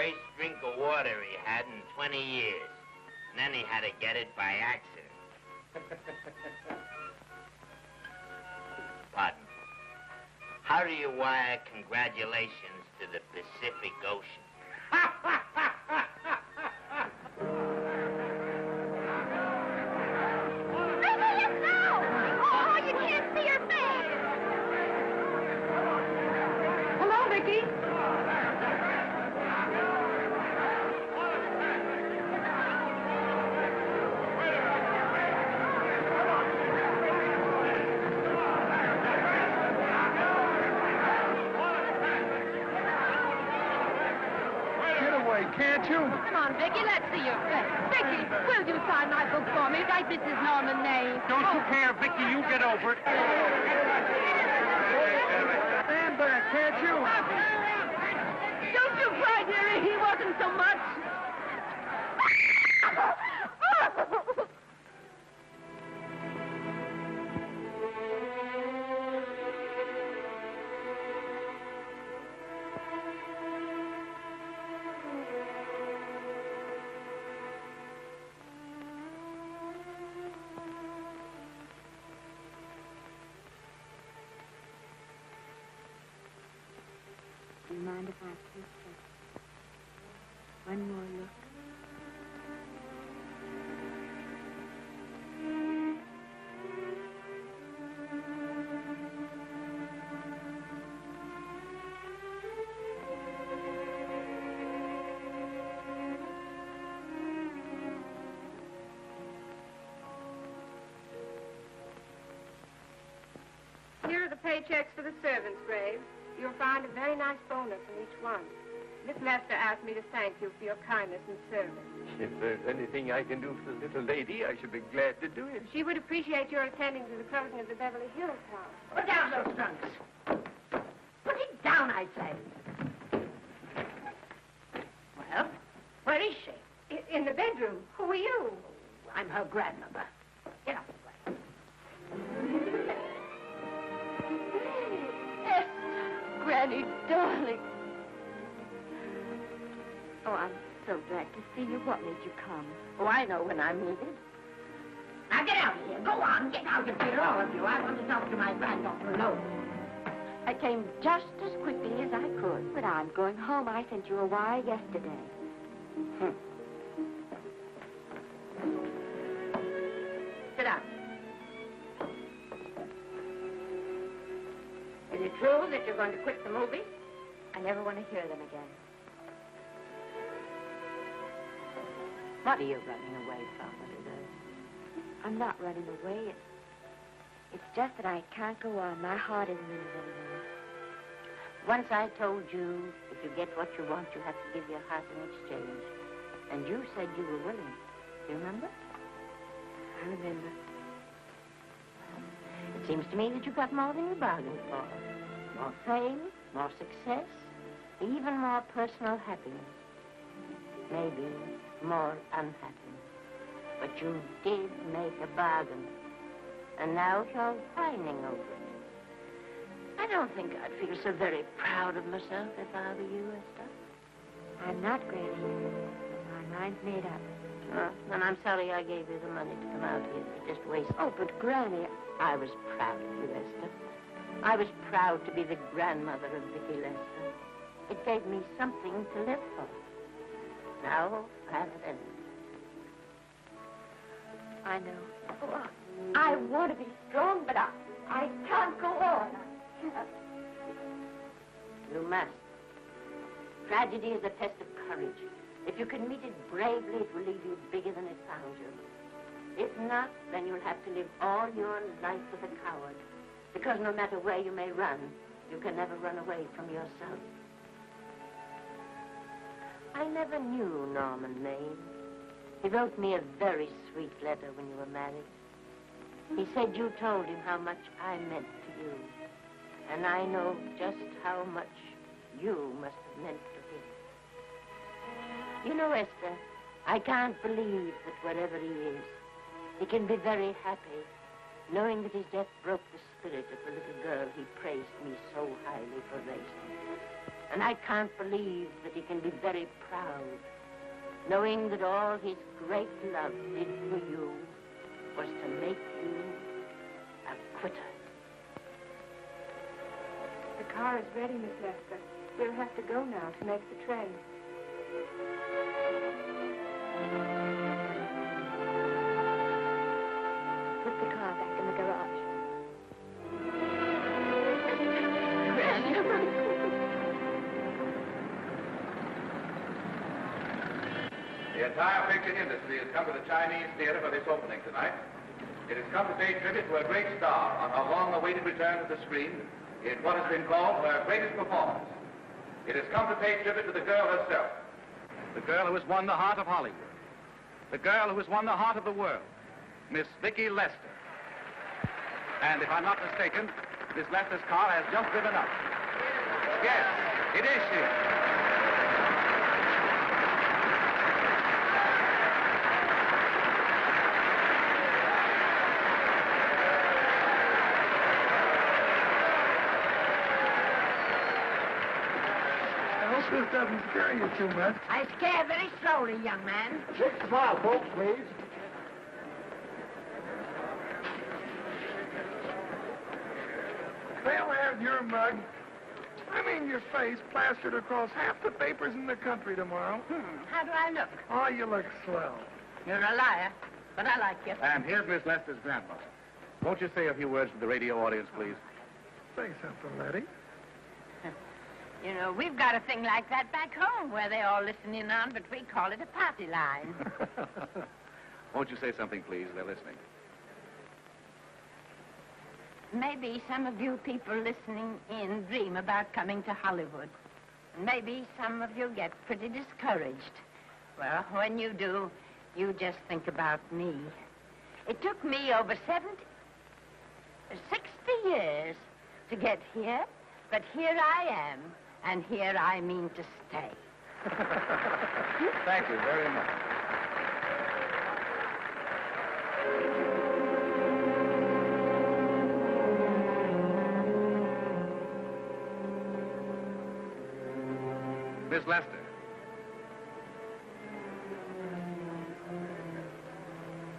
first drink of water he had in 20 years. And then he had to get it by accident. Pardon. How do you wire congratulations to the Pacific Ocean? Oh, you can't see her face. Hello, Vicky. Can't you? Come on, Vicky, let's see your face. Vicky, will you sign my book for me? Write Mrs. Norman May. Don't you care, Vicky? You get over it. Stand back, can't you? Don't you cry, dearie. He wasn't so much. Do you mind if I take just one more look? Here are the paychecks for the servants, Graves. You'll find a very nice bonus in each one. Miss Lester asked me to thank you for your kindness and service. If there's anything I can do for the little lady, I should be glad to do it. She would appreciate your attending to the closing of the Beverly Hills house. Put down those trunks. Put it down, I say. Well, where is she? In the bedroom. Who are you? I'm her grandmother. Get up. Granny, darling. Oh, I'm so glad to see you. What made you come? Oh, I know when I'm needed. Now get out of here. Go on, get out of here, all of you. I want to talk to my granddaughter alone. I came just as quickly as I could, but I'm going home. I sent you a wire yesterday. Sit down. Is it true that you're going to quit the movies? I never want to hear them again. What are you running away from, Elizabeth? I'm not running away. It's just that I can't go on. My heart isn't in it anymore. Once I told you if you get what you want, you have to give your heart in exchange. And you said you were willing. Do you remember? I remember. It seems to me that you got more than you bargained for. More fame, more success, even more personal happiness. Maybe more unhappiness. But you did make a bargain. And now you're whining over it. I don't think I'd feel so very proud of myself if I were you, Esther. I'm not, Granny. My mind's made up. Well, then I'm sorry I gave you the money to come out here. You just wasted. Oh, but Granny... I was proud of you, Esther. I was proud to be the grandmother of Vicky Lester. It gave me something to live for. Now, I've ended. I know. Oh, I want to be strong, but I can't go on. You must. Tragedy is a test of courage. If you can meet it bravely, it will leave you bigger than it found you. If not, then you'll have to live all your life as a coward. Because no matter where you may run, you can never run away from yourself. I never knew Norman Maine. He wrote me a very sweet letter when you were married. He said you told him how much I meant to you. And I know just how much you must have meant to him. You know, Esther, I can't believe that wherever he is, he can be very happy, knowing that his death broke the spirit of the little girl he praised me so highly for raising. And I can't believe that he can be very proud, knowing that all his great love did for you was to make you a quitter. The car is ready, Miss Lester. We'll have to go now to make the train. Put the car back in the garage. The entire picture industry has come to the Chinese Theater for this opening tonight. It has come to pay tribute to a great star on her long-awaited return to the screen in what has been called her greatest performance. It has come to pay tribute to the girl herself. The girl who has won the heart of Hollywood. The girl who has won the heart of the world. Miss Vicki Lester. And if I'm not mistaken, Miss Lester's car has just driven up. Yes, it is she. This doesn't scare you too much. I scare very slowly, young man. 6 mile, folks, please. They'll have your mug, I mean your face, plastered across half the papers in the country tomorrow. How do I look? Oh, you look swell. You're a liar, but I like you. And here's Miss Lester's grandmother. Won't you say a few words to the radio audience, please? Say something, Letty. You know, we've got a thing like that back home where they all listen in on, but we call it a party line. Won't you say something, please? They're listening. Maybe some of you people listening in dream about coming to Hollywood. Maybe some of you get pretty discouraged. Well, when you do, you just think about me. It took me over 60 years to get here, but here I am. And here I mean to stay. Thank you very much. Miss Lester.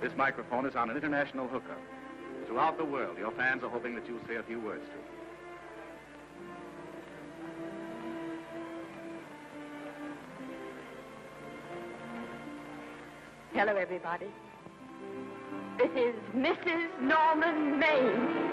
This microphone is on an international hookup. Throughout the world, your fans are hoping that you'll say a few words to them. Hello, everybody. This is Mrs. Norman Maine.